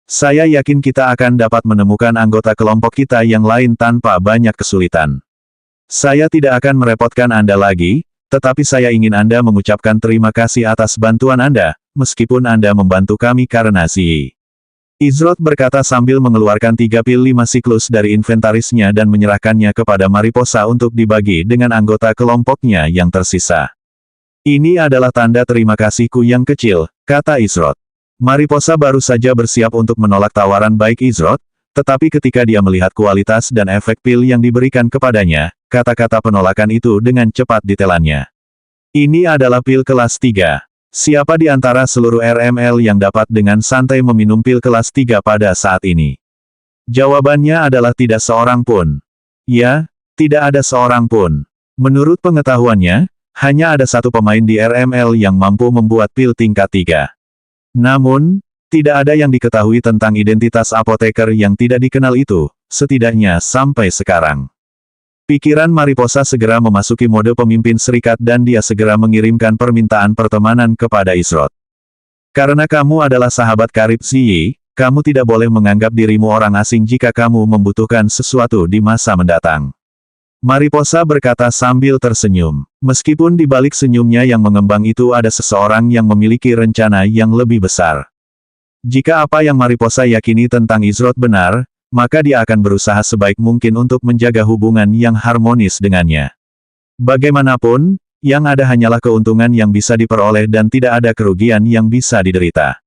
Saya yakin kita akan dapat menemukan anggota kelompok kita yang lain tanpa banyak kesulitan. Saya tidak akan merepotkan Anda lagi, tetapi saya ingin Anda mengucapkan terima kasih atas bantuan Anda, meskipun Anda membantu kami karena Ziyi. Izrod berkata sambil mengeluarkan 3 pil 5 siklus dari inventarisnya dan menyerahkannya kepada Mariposa untuk dibagi dengan anggota kelompoknya yang tersisa. Ini adalah tanda terima kasihku yang kecil, kata Izrod. Mariposa baru saja bersiap untuk menolak tawaran baik Izrod, tetapi ketika dia melihat kualitas dan efek pil yang diberikan kepadanya, kata-kata penolakan itu dengan cepat ditelannya. Ini adalah pil kelas 3. Siapa di antara seluruh RML yang dapat dengan santai meminum pil kelas 3 pada saat ini? Jawabannya adalah tidak seorang pun. Ya, tidak ada seorang pun. Menurut pengetahuannya, hanya ada satu pemain di RML yang mampu membuat pil tingkat 3. Namun, tidak ada yang diketahui tentang identitas apoteker yang tidak dikenal itu, setidaknya sampai sekarang. Pikiran Mariposa segera memasuki mode pemimpin serikat dan dia segera mengirimkan permintaan pertemanan kepada Izrod. Karena kamu adalah sahabat karib Ziyi, kamu tidak boleh menganggap dirimu orang asing jika kamu membutuhkan sesuatu di masa mendatang. Mariposa berkata sambil tersenyum. Meskipun di balik senyumnya yang mengembang itu ada seseorang yang memiliki rencana yang lebih besar. Jika apa yang Mariposa yakini tentang Izrod benar, maka dia akan berusaha sebaik mungkin untuk menjaga hubungan yang harmonis dengannya. Bagaimanapun, yang ada hanyalah keuntungan yang bisa diperoleh dan tidak ada kerugian yang bisa diderita.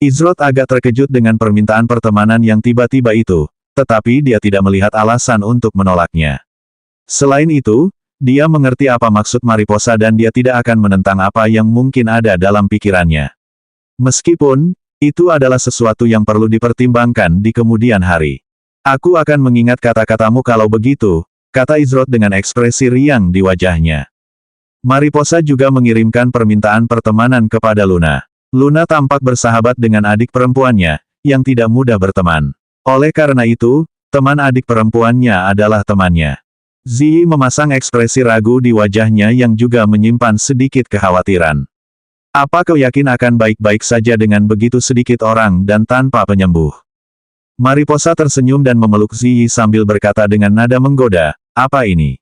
Izrod agak terkejut dengan permintaan pertemanan yang tiba-tiba itu, tetapi dia tidak melihat alasan untuk menolaknya. Selain itu, dia mengerti apa maksud Mariposa dan dia tidak akan menentang apa yang mungkin ada dalam pikirannya. Meskipun, itu adalah sesuatu yang perlu dipertimbangkan di kemudian hari. Aku akan mengingat kata-katamu kalau begitu, kata Izrod dengan ekspresi riang di wajahnya. Mariposa juga mengirimkan permintaan pertemanan kepada Luna. Luna tampak bersahabat dengan adik perempuannya, yang tidak mudah berteman. Oleh karena itu, teman adik perempuannya adalah temannya. Ziyi memasang ekspresi ragu di wajahnya yang juga menyimpan sedikit kekhawatiran. Apa kau yakin akan baik-baik saja dengan begitu sedikit orang dan tanpa penyembuh? Mariposa tersenyum dan memeluk Ziyi sambil berkata dengan nada menggoda, apa ini?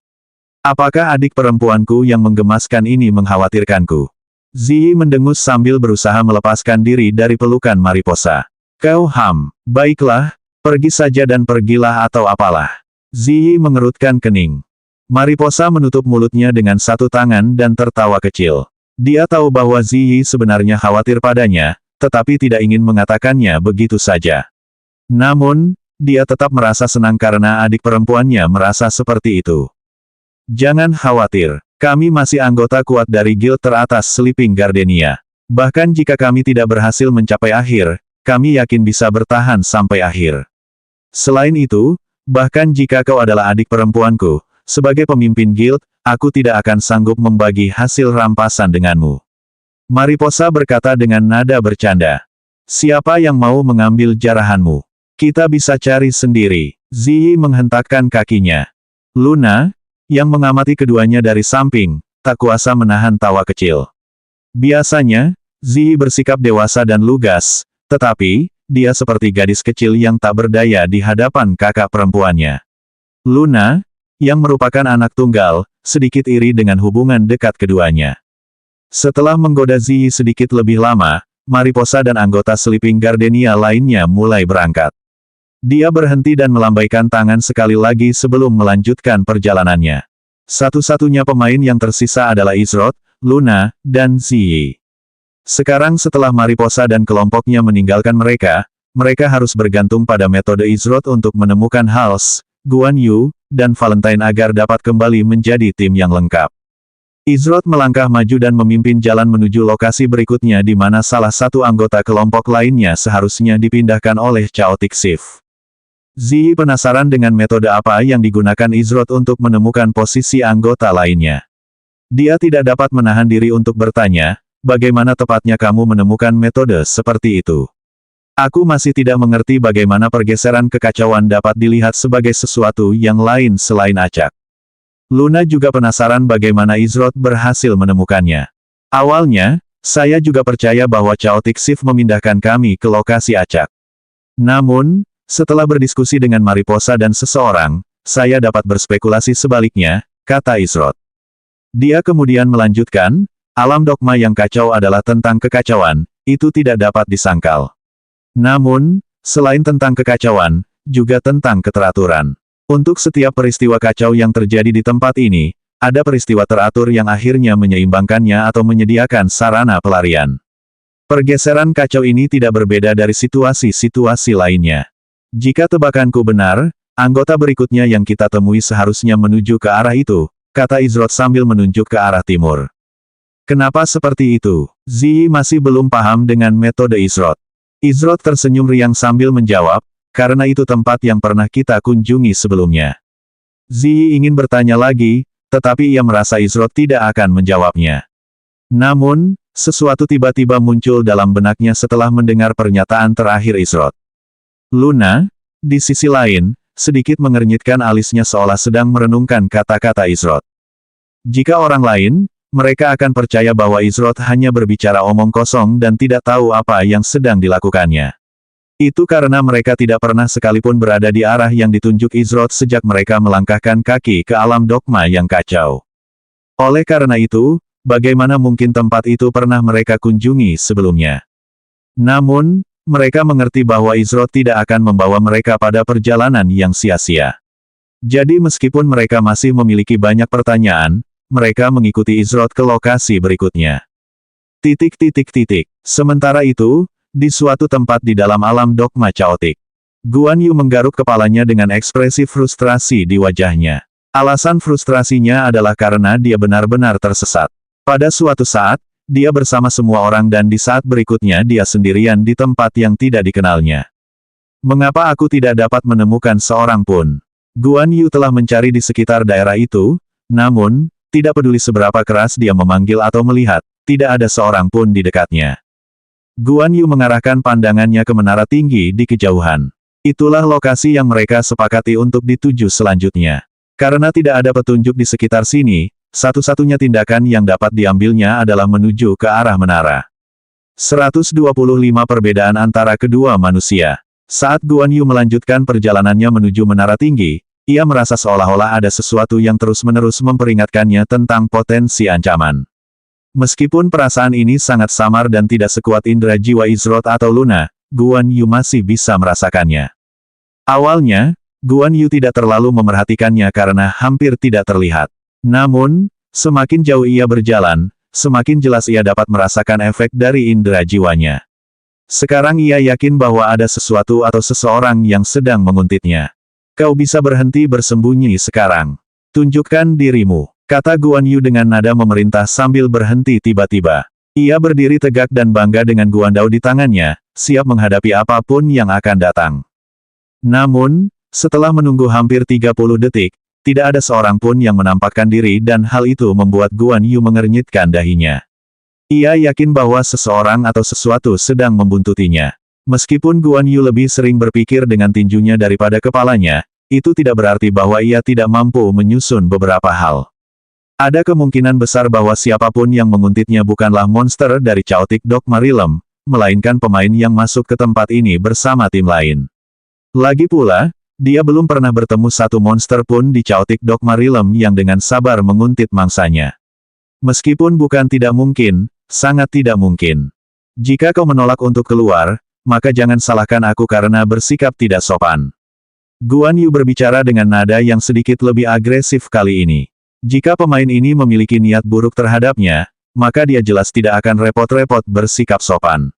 Apakah adik perempuanku yang menggemaskan ini mengkhawatirkanku? Ziyi mendengus sambil berusaha melepaskan diri dari pelukan Mariposa. Kau baiklah, pergi saja dan pergilah atau apalah. Ziyi mengerutkan kening. Mariposa menutup mulutnya dengan satu tangan dan tertawa kecil. Dia tahu bahwa Ziyi sebenarnya khawatir padanya, tetapi tidak ingin mengatakannya begitu saja. Namun, dia tetap merasa senang karena adik perempuannya merasa seperti itu. Jangan khawatir, kami masih anggota kuat dari guild teratas Sleeping Gardenia. Bahkan jika kami tidak berhasil mencapai akhir, kami yakin bisa bertahan sampai akhir. Selain itu, bahkan jika kau adalah adik perempuanku, sebagai pemimpin guild, aku tidak akan sanggup membagi hasil rampasan denganmu. Mariposa berkata dengan nada bercanda. Siapa yang mau mengambil jarahanmu? Kita bisa cari sendiri. Ziyi menghentakkan kakinya. Luna, yang mengamati keduanya dari samping, tak kuasa menahan tawa kecil. Biasanya, Ziyi bersikap dewasa dan lugas, tetapi, dia seperti gadis kecil yang tak berdaya di hadapan kakak perempuannya. Luna, yang merupakan anak tunggal, sedikit iri dengan hubungan dekat keduanya. Setelah menggoda Ziyi sedikit lebih lama, Mariposa dan anggota Sleeping Gardenia lainnya mulai berangkat. Dia berhenti dan melambaikan tangan sekali lagi sebelum melanjutkan perjalanannya. Satu-satunya pemain yang tersisa adalah Izrod, Luna, dan Ziyi. Sekarang setelah Mariposa dan kelompoknya meninggalkan mereka harus bergantung pada metode Izrod untuk menemukan Hals, Guan Yu, dan Valentine agar dapat kembali menjadi tim yang lengkap. Izrod melangkah maju dan memimpin jalan menuju lokasi berikutnya di mana salah satu anggota kelompok lainnya seharusnya dipindahkan oleh Chaotic Shift. Ziyi penasaran dengan metode apa yang digunakan Izrod untuk menemukan posisi anggota lainnya. Dia tidak dapat menahan diri untuk bertanya, bagaimana tepatnya kamu menemukan metode seperti itu? Aku masih tidak mengerti bagaimana pergeseran kekacauan dapat dilihat sebagai sesuatu yang lain selain acak. Luna juga penasaran bagaimana Izrod berhasil menemukannya. Awalnya, saya juga percaya bahwa Chaotic Shift memindahkan kami ke lokasi acak. Namun, setelah berdiskusi dengan Mariposa dan seseorang, saya dapat berspekulasi sebaliknya, kata Izrod. Dia kemudian melanjutkan, alam dogma yang kacau adalah tentang kekacauan, itu tidak dapat disangkal. Namun, selain tentang kekacauan, juga tentang keteraturan. Untuk setiap peristiwa kacau yang terjadi di tempat ini, ada peristiwa teratur yang akhirnya menyeimbangkannya atau menyediakan sarana pelarian. Pergeseran kacau ini tidak berbeda dari situasi-situasi lainnya. Jika tebakanku benar, anggota berikutnya yang kita temui seharusnya menuju ke arah itu, kata Izrod sambil menunjuk ke arah timur. Kenapa seperti itu? Ziyi masih belum paham dengan metode Izrod. Izrod tersenyum riang sambil menjawab, karena itu tempat yang pernah kita kunjungi sebelumnya. Ziyi ingin bertanya lagi, tetapi ia merasa Izrod tidak akan menjawabnya. Namun, sesuatu tiba-tiba muncul dalam benaknya setelah mendengar pernyataan terakhir Izrod. Luna, di sisi lain, sedikit mengernyitkan alisnya seolah sedang merenungkan kata-kata Izrod. Jika orang lain, mereka akan percaya bahwa Izrod hanya berbicara omong kosong dan tidak tahu apa yang sedang dilakukannya. Itu karena mereka tidak pernah sekalipun berada di arah yang ditunjuk Izrod sejak mereka melangkahkan kaki ke alam dogma yang kacau. Oleh karena itu, bagaimana mungkin tempat itu pernah mereka kunjungi sebelumnya? Namun, mereka mengerti bahwa Izrod tidak akan membawa mereka pada perjalanan yang sia-sia. Jadi meskipun mereka masih memiliki banyak pertanyaan, mereka mengikuti Izrod ke lokasi berikutnya. Sementara itu, di suatu tempat di dalam alam dogma Chaotic, Guan Yu menggaruk kepalanya dengan ekspresi frustrasi di wajahnya. Alasan frustrasinya adalah karena dia benar-benar tersesat. Pada suatu saat, dia bersama semua orang dan di saat berikutnya dia sendirian di tempat yang tidak dikenalnya. Mengapa aku tidak dapat menemukan seorang pun? Guan Yu telah mencari di sekitar daerah itu, namun, tidak peduli seberapa keras dia memanggil atau melihat, tidak ada seorang pun di dekatnya. Guan Yu mengarahkan pandangannya ke menara tinggi di kejauhan. Itulah lokasi yang mereka sepakati untuk dituju selanjutnya. Karena tidak ada petunjuk di sekitar sini, satu-satunya tindakan yang dapat diambilnya adalah menuju ke arah menara. 125 perbedaan antara kedua manusia. Saat Guan Yu melanjutkan perjalanannya menuju menara tinggi, ia merasa seolah-olah ada sesuatu yang terus-menerus memperingatkannya tentang potensi ancaman. Meskipun perasaan ini sangat samar dan tidak sekuat indera jiwa Izrod atau Luna, Guan Yu masih bisa merasakannya. Awalnya, Guan Yu tidak terlalu memerhatikannya karena hampir tidak terlihat. Namun, semakin jauh ia berjalan, semakin jelas ia dapat merasakan efek dari indera jiwanya. Sekarang ia yakin bahwa ada sesuatu atau seseorang yang sedang menguntitnya. Kau bisa berhenti bersembunyi sekarang. Tunjukkan dirimu, kata Guan Yu dengan nada memerintah sambil berhenti tiba-tiba. Ia berdiri tegak dan bangga dengan guandao di tangannya, siap menghadapi apapun yang akan datang. Namun, setelah menunggu hampir 30 detik, tidak ada seorang pun yang menampakkan diri dan hal itu membuat Guan Yu mengernyitkan dahinya. Ia yakin bahwa seseorang atau sesuatu sedang membuntutinya. Meskipun Guan Yu lebih sering berpikir dengan tinjunya daripada kepalanya, itu tidak berarti bahwa ia tidak mampu menyusun beberapa hal. Ada kemungkinan besar bahwa siapapun yang menguntitnya bukanlah monster dari Chaotic Dogma Realm, melainkan pemain yang masuk ke tempat ini bersama tim lain. Lagi pula, dia belum pernah bertemu satu monster pun di Chaotic Dogma Realm yang dengan sabar menguntit mangsanya. Meskipun bukan tidak mungkin, sangat tidak mungkin. Jika kau menolak untuk keluar, maka jangan salahkan aku karena bersikap tidak sopan. Guan Yu berbicara dengan nada yang sedikit lebih agresif kali ini. Jika pemain ini memiliki niat buruk terhadapnya, maka dia jelas tidak akan repot-repot bersikap sopan.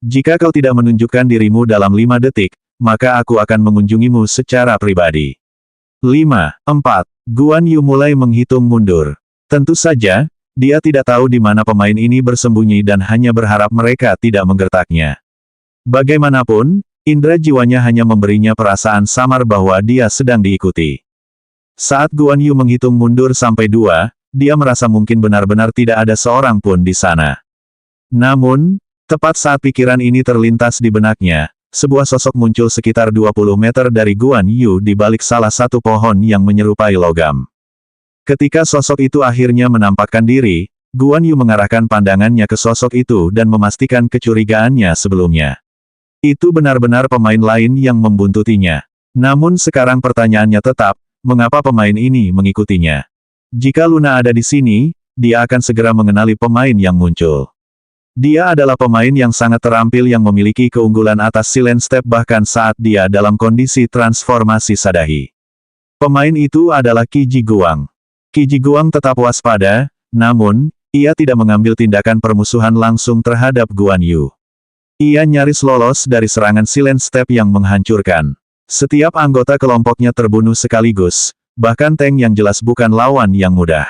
Jika kau tidak menunjukkan dirimu dalam 5 detik, maka aku akan mengunjungimu secara pribadi. 5, 4. Guan Yu mulai menghitung mundur. Tentu saja, dia tidak tahu di mana pemain ini bersembunyi dan hanya berharap mereka tidak menggertaknya. Bagaimanapun, Indra jiwanya hanya memberinya perasaan samar bahwa dia sedang diikuti. Saat Guan Yu menghitung mundur sampai 2, dia merasa mungkin benar-benar tidak ada seorang pun di sana. Namun, tepat saat pikiran ini terlintas di benaknya, sebuah sosok muncul sekitar 20 meter dari Guan Yu di balik salah satu pohon yang menyerupai logam. Ketika sosok itu akhirnya menampakkan diri, Guan Yu mengarahkan pandangannya ke sosok itu dan memastikan kecurigaannya sebelumnya. Itu benar-benar pemain lain yang membuntutinya. Namun sekarang pertanyaannya tetap, mengapa pemain ini mengikutinya? Jika Luna ada di sini, dia akan segera mengenali pemain yang muncul. Dia adalah pemain yang sangat terampil yang memiliki keunggulan atas Silent Step bahkan saat dia dalam kondisi transformasi Sadahi. Pemain itu adalah Qi Ji Guang. Qi Ji Guang tetap waspada, namun, ia tidak mengambil tindakan permusuhan langsung terhadap Guan Yu. Ia nyaris lolos dari serangan Silent Step yang menghancurkan. Setiap anggota kelompoknya terbunuh sekaligus, bahkan Teng yang jelas bukan lawan yang mudah.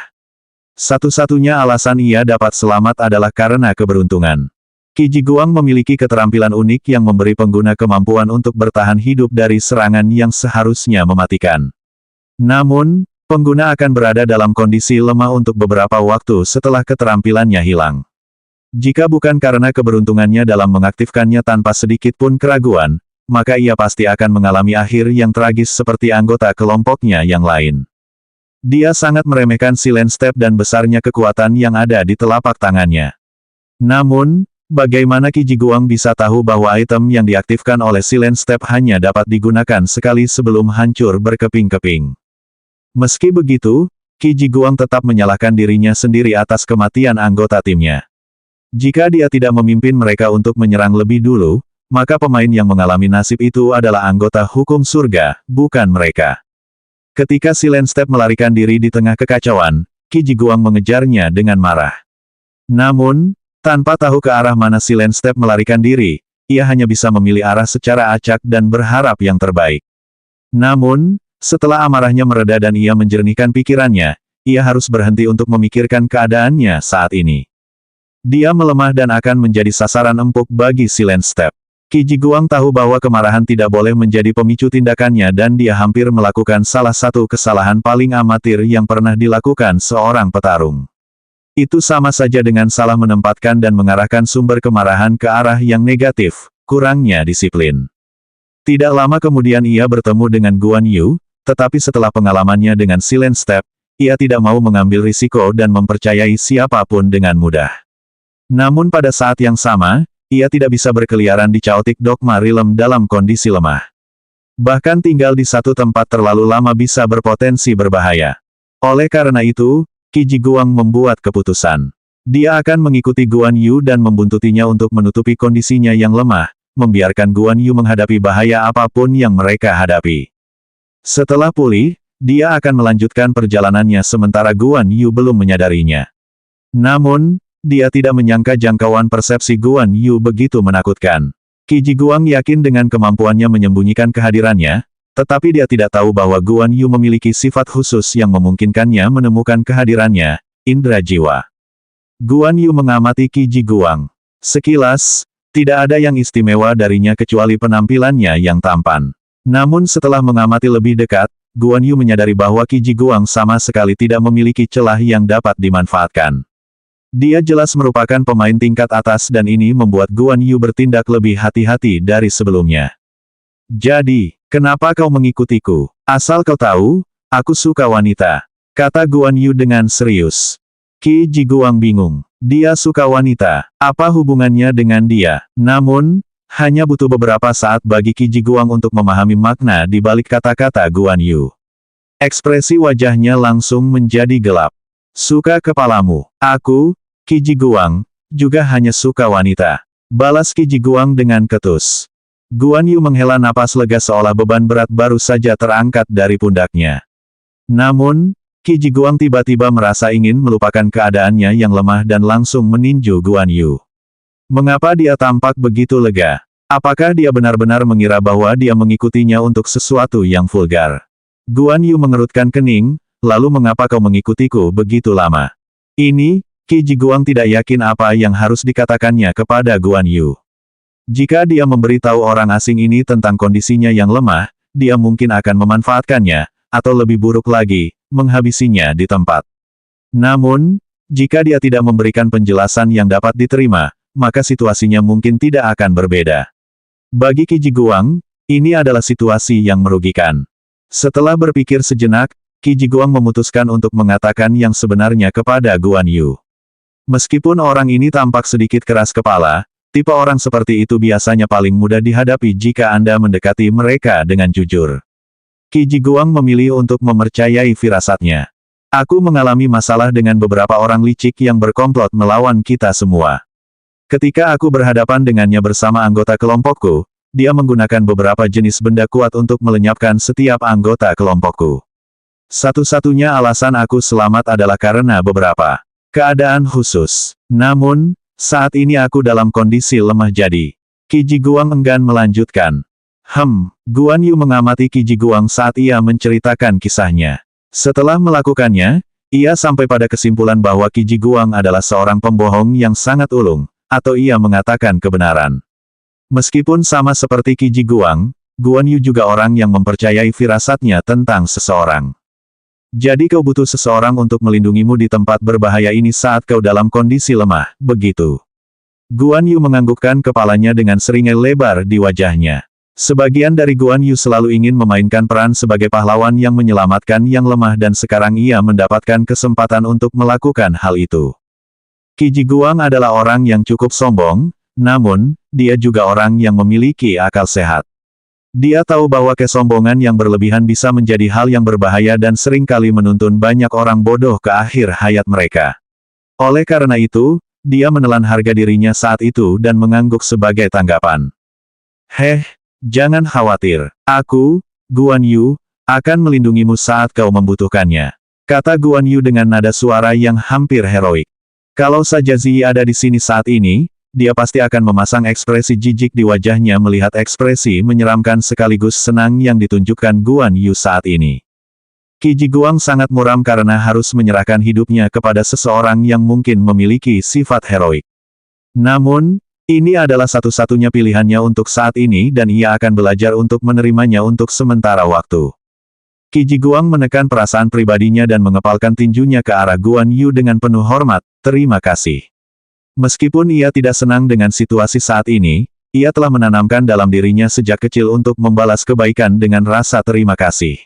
Satu-satunya alasan ia dapat selamat adalah karena keberuntungan. Qi Ji Guang memiliki keterampilan unik yang memberi pengguna kemampuan untuk bertahan hidup dari serangan yang seharusnya mematikan. Namun, pengguna akan berada dalam kondisi lemah untuk beberapa waktu setelah keterampilannya hilang. Jika bukan karena keberuntungannya dalam mengaktifkannya tanpa sedikit pun keraguan, maka ia pasti akan mengalami akhir yang tragis seperti anggota kelompoknya yang lain. Dia sangat meremehkan Silent Step dan besarnya kekuatan yang ada di telapak tangannya. Namun, bagaimana Qi Ji Guang bisa tahu bahwa item yang diaktifkan oleh Silent Step hanya dapat digunakan sekali sebelum hancur berkeping-keping? Meski begitu, Qi Ji Guang tetap menyalahkan dirinya sendiri atas kematian anggota timnya. Jika dia tidak memimpin mereka untuk menyerang lebih dulu, maka pemain yang mengalami nasib itu adalah anggota hukum surga, bukan mereka. Ketika Silent Step melarikan diri di tengah kekacauan, Qi Ji Guang mengejarnya dengan marah. Namun, tanpa tahu ke arah mana Silent Step melarikan diri, ia hanya bisa memilih arah secara acak dan berharap yang terbaik. Namun, setelah amarahnya mereda dan ia menjernihkan pikirannya, ia harus berhenti untuk memikirkan keadaannya saat ini. Dia melemah dan akan menjadi sasaran empuk bagi Silent Step. Qi Ji Guang tahu bahwa kemarahan tidak boleh menjadi pemicu tindakannya dan dia hampir melakukan salah satu kesalahan paling amatir yang pernah dilakukan seorang petarung. Itu sama saja dengan salah menempatkan dan mengarahkan sumber kemarahan ke arah yang negatif, kurangnya disiplin. Tidak lama kemudian ia bertemu dengan Guan Yu, tetapi setelah pengalamannya dengan Silent Step, ia tidak mau mengambil risiko dan mempercayai siapapun dengan mudah. Namun pada saat yang sama, ia tidak bisa berkeliaran di Chaotic Dogma Realm dalam kondisi lemah. Bahkan tinggal di satu tempat terlalu lama bisa berpotensi berbahaya. Oleh karena itu, Qi Ji Guang membuat keputusan. Dia akan mengikuti Guan Yu dan membuntutinya untuk menutupi kondisinya yang lemah, membiarkan Guan Yu menghadapi bahaya apapun yang mereka hadapi. Setelah pulih, dia akan melanjutkan perjalanannya sementara Guan Yu belum menyadarinya. Namun, dia tidak menyangka jangkauan persepsi Guan Yu begitu menakutkan. Qi Ji Guang yakin dengan kemampuannya menyembunyikan kehadirannya, tetapi dia tidak tahu bahwa Guan Yu memiliki sifat khusus yang memungkinkannya menemukan kehadirannya, indera jiwa. Guan Yu mengamati Qi Ji Guang. Sekilas, tidak ada yang istimewa darinya kecuali penampilannya yang tampan. Namun setelah mengamati lebih dekat, Guan Yu menyadari bahwa Qi Ji Guang sama sekali tidak memiliki celah yang dapat dimanfaatkan. Dia jelas merupakan pemain tingkat atas dan ini membuat Guan Yu bertindak lebih hati-hati dari sebelumnya. Jadi, kenapa kau mengikutiku? Asal kau tahu, aku suka wanita, kata Guan Yu dengan serius. Qi Ji Guang bingung. Dia suka wanita, apa hubungannya dengan dia? Namun, hanya butuh beberapa saat bagi Qi Ji Guang untuk memahami makna di balik kata-kata Guan Yu. Ekspresi wajahnya langsung menjadi gelap. Suka kepalamu. Aku, Qi Ji Guang, juga hanya suka wanita. Balas Qi Ji Guang dengan ketus. Guan Yu menghela napas lega seolah beban berat baru saja terangkat dari pundaknya. Namun, Qi Ji Guang tiba-tiba merasa ingin melupakan keadaannya yang lemah dan langsung meninju Guan Yu. Mengapa dia tampak begitu lega? Apakah dia benar-benar mengira bahwa dia mengikutinya untuk sesuatu yang vulgar? Guan Yu mengerutkan kening, lalu mengapa kau mengikutiku begitu lama? Ini, Qi Ji Guang tidak yakin apa yang harus dikatakannya kepada Guan Yu. Jika dia memberitahu orang asing ini tentang kondisinya yang lemah, dia mungkin akan memanfaatkannya, atau lebih buruk lagi, menghabisinya di tempat. Namun, jika dia tidak memberikan penjelasan yang dapat diterima, maka situasinya mungkin tidak akan berbeda. Bagi Qi Jiguang, ini adalah situasi yang merugikan. Setelah berpikir sejenak, Qi Jiguang memutuskan untuk mengatakan yang sebenarnya kepada Guan Yu. Meskipun orang ini tampak sedikit keras kepala, tipe orang seperti itu biasanya paling mudah dihadapi jika Anda mendekati mereka dengan jujur. Qi Jiguang memilih untuk mempercayai firasatnya. Aku mengalami masalah dengan beberapa orang licik yang berkomplot melawan kita semua. Ketika aku berhadapan dengannya bersama anggota kelompokku, dia menggunakan beberapa jenis benda kuat untuk melenyapkan setiap anggota kelompokku. Satu-satunya alasan aku selamat adalah karena beberapa keadaan khusus. Namun, saat ini aku dalam kondisi lemah jadi. Qi Jiguang enggan melanjutkan. Guan Yu mengamati Qi Jiguang saat ia menceritakan kisahnya. Setelah melakukannya, ia sampai pada kesimpulan bahwa Qi Jiguang adalah seorang pembohong yang sangat ulung, atau ia mengatakan kebenaran. Meskipun sama seperti Qi Jiguang, Guan Yu juga orang yang mempercayai firasatnya tentang seseorang. Jadi kau butuh seseorang untuk melindungimu di tempat berbahaya ini saat kau dalam kondisi lemah, begitu? Guan Yu menganggukkan kepalanya dengan seringai lebar di wajahnya. Sebagian dari Guan Yu selalu ingin memainkan peran sebagai pahlawan yang menyelamatkan yang lemah dan sekarang ia mendapatkan kesempatan untuk melakukan hal itu. Qi Jiguang adalah orang yang cukup sombong, namun, dia juga orang yang memiliki akal sehat. Dia tahu bahwa kesombongan yang berlebihan bisa menjadi hal yang berbahaya dan seringkali menuntun banyak orang bodoh ke akhir hayat mereka. Oleh karena itu, dia menelan harga dirinya saat itu dan mengangguk sebagai tanggapan. Jangan khawatir. Aku, Guan Yu, akan melindungimu saat kau membutuhkannya. Kata Guan Yu dengan nada suara yang hampir heroik. Kalau saja Ziyi ada di sini saat ini, dia pasti akan memasang ekspresi jijik di wajahnya melihat ekspresi menyeramkan sekaligus senang yang ditunjukkan Guan Yu saat ini. Qi Jiguang sangat muram karena harus menyerahkan hidupnya kepada seseorang yang mungkin memiliki sifat heroik. Namun, ini adalah satu-satunya pilihannya untuk saat ini dan ia akan belajar untuk menerimanya untuk sementara waktu. Qi Jiguang menekan perasaan pribadinya dan mengepalkan tinjunya ke arah Guan Yu dengan penuh hormat, terima kasih. Meskipun ia tidak senang dengan situasi saat ini, ia telah menanamkan dalam dirinya sejak kecil untuk membalas kebaikan dengan rasa terima kasih.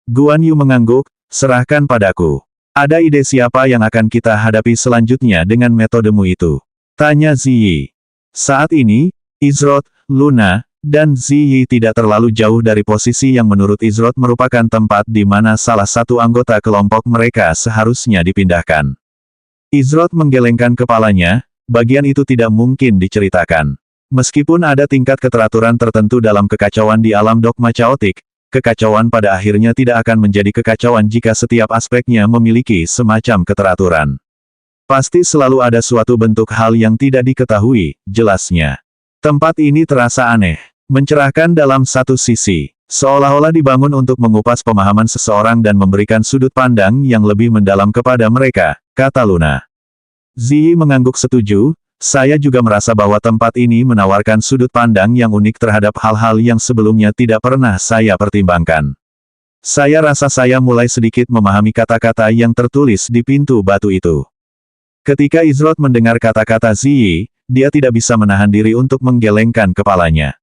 Guan Yu mengangguk, serahkan padaku. Ada ide siapa yang akan kita hadapi selanjutnya dengan metodemu itu? Tanya Ziyi. Saat ini, Izrod, Luna, dan Ziyi tidak terlalu jauh dari posisi yang menurut Izrod merupakan tempat di mana salah satu anggota kelompok mereka seharusnya dipindahkan. Izrod menggelengkan kepalanya, bagian itu tidak mungkin diceritakan. Meskipun ada tingkat keteraturan tertentu dalam kekacauan di alam dogma caotik, kekacauan pada akhirnya tidak akan menjadi kekacauan jika setiap aspeknya memiliki semacam keteraturan. Pasti selalu ada suatu bentuk hal yang tidak diketahui, jelasnya. Tempat ini terasa aneh, mencerahkan dalam satu sisi, seolah-olah dibangun untuk mengupas pemahaman seseorang dan memberikan sudut pandang yang lebih mendalam kepada mereka, kata Luna. Ziyi mengangguk setuju, saya juga merasa bahwa tempat ini menawarkan sudut pandang yang unik terhadap hal-hal yang sebelumnya tidak pernah saya pertimbangkan. Saya rasa saya mulai sedikit memahami kata-kata yang tertulis di pintu batu itu. Ketika Izrod mendengar kata-kata Ziyi, dia tidak bisa menahan diri untuk menggelengkan kepalanya.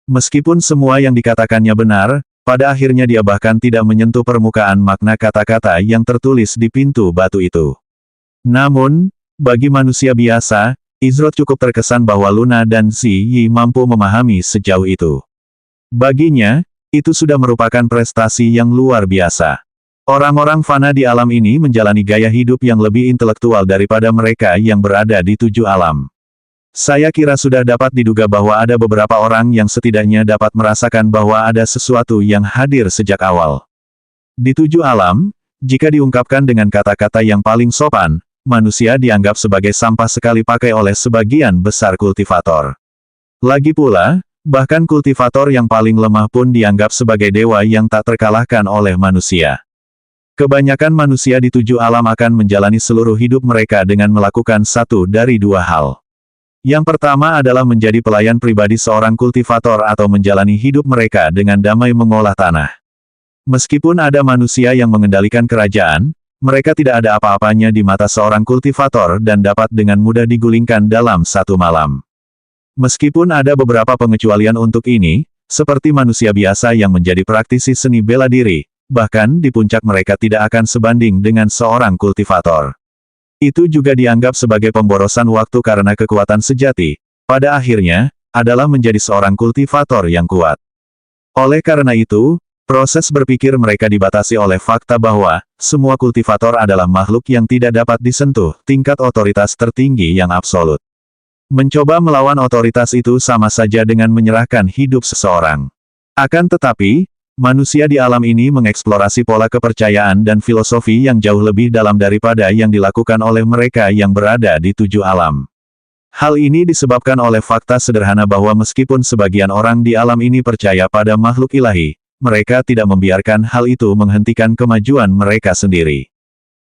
Meskipun semua yang dikatakannya benar, pada akhirnya dia bahkan tidak menyentuh permukaan makna kata-kata yang tertulis di pintu batu itu. Namun, bagi manusia biasa, Izrod cukup terkesan bahwa Luna dan Ziyi mampu memahami sejauh itu. Baginya, itu sudah merupakan prestasi yang luar biasa. Orang-orang fana di alam ini menjalani gaya hidup yang lebih intelektual daripada mereka yang berada di 7 alam. Saya kira sudah dapat diduga bahwa ada beberapa orang yang setidaknya dapat merasakan bahwa ada sesuatu yang hadir sejak awal. Di 7 alam, jika diungkapkan dengan kata-kata yang paling sopan, manusia dianggap sebagai sampah sekali pakai oleh sebagian besar kultivator. Lagi pula, bahkan kultivator yang paling lemah pun dianggap sebagai dewa yang tak terkalahkan oleh manusia. Kebanyakan manusia di 7 alam akan menjalani seluruh hidup mereka dengan melakukan satu dari 2 hal. Yang pertama adalah menjadi pelayan pribadi seorang kultivator atau menjalani hidup mereka dengan damai mengolah tanah. Meskipun ada manusia yang mengendalikan kerajaan, mereka tidak ada apa-apanya di mata seorang kultivator dan dapat dengan mudah digulingkan dalam satu malam. Meskipun ada beberapa pengecualian untuk ini, seperti manusia biasa yang menjadi praktisi seni bela diri, bahkan di puncak mereka tidak akan sebanding dengan seorang kultivator. Itu juga dianggap sebagai pemborosan waktu karena kekuatan sejati, pada akhirnya, adalah menjadi seorang kultivator yang kuat. Oleh karena itu, proses berpikir mereka dibatasi oleh fakta bahwa, semua kultivator adalah makhluk yang tidak dapat disentuh, tingkat otoritas tertinggi yang absolut. Mencoba melawan otoritas itu sama saja dengan menyerahkan hidup seseorang. Akan tetapi, manusia di alam ini mengeksplorasi pola kepercayaan dan filosofi yang jauh lebih dalam daripada yang dilakukan oleh mereka yang berada di 7 alam. Hal ini disebabkan oleh fakta sederhana bahwa meskipun sebagian orang di alam ini percaya pada makhluk ilahi, mereka tidak membiarkan hal itu menghentikan kemajuan mereka sendiri.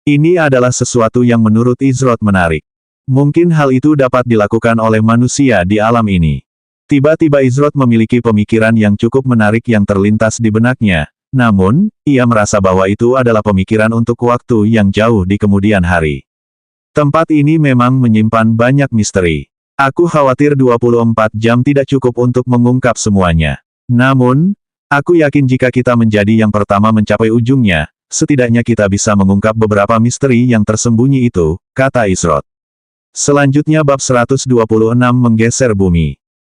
Ini adalah sesuatu yang menurut Izrod menarik. Mungkin hal itu dapat dilakukan oleh manusia di alam ini. Tiba-tiba Izrod memiliki pemikiran yang cukup menarik yang terlintas di benaknya, namun, ia merasa bahwa itu adalah pemikiran untuk waktu yang jauh di kemudian hari. Tempat ini memang menyimpan banyak misteri. Aku khawatir 24 jam tidak cukup untuk mengungkap semuanya. Namun, aku yakin jika kita menjadi yang pertama mencapai ujungnya, setidaknya kita bisa mengungkap beberapa misteri yang tersembunyi itu, kata Izrod. Selanjutnya bab 126 menggeser bumi.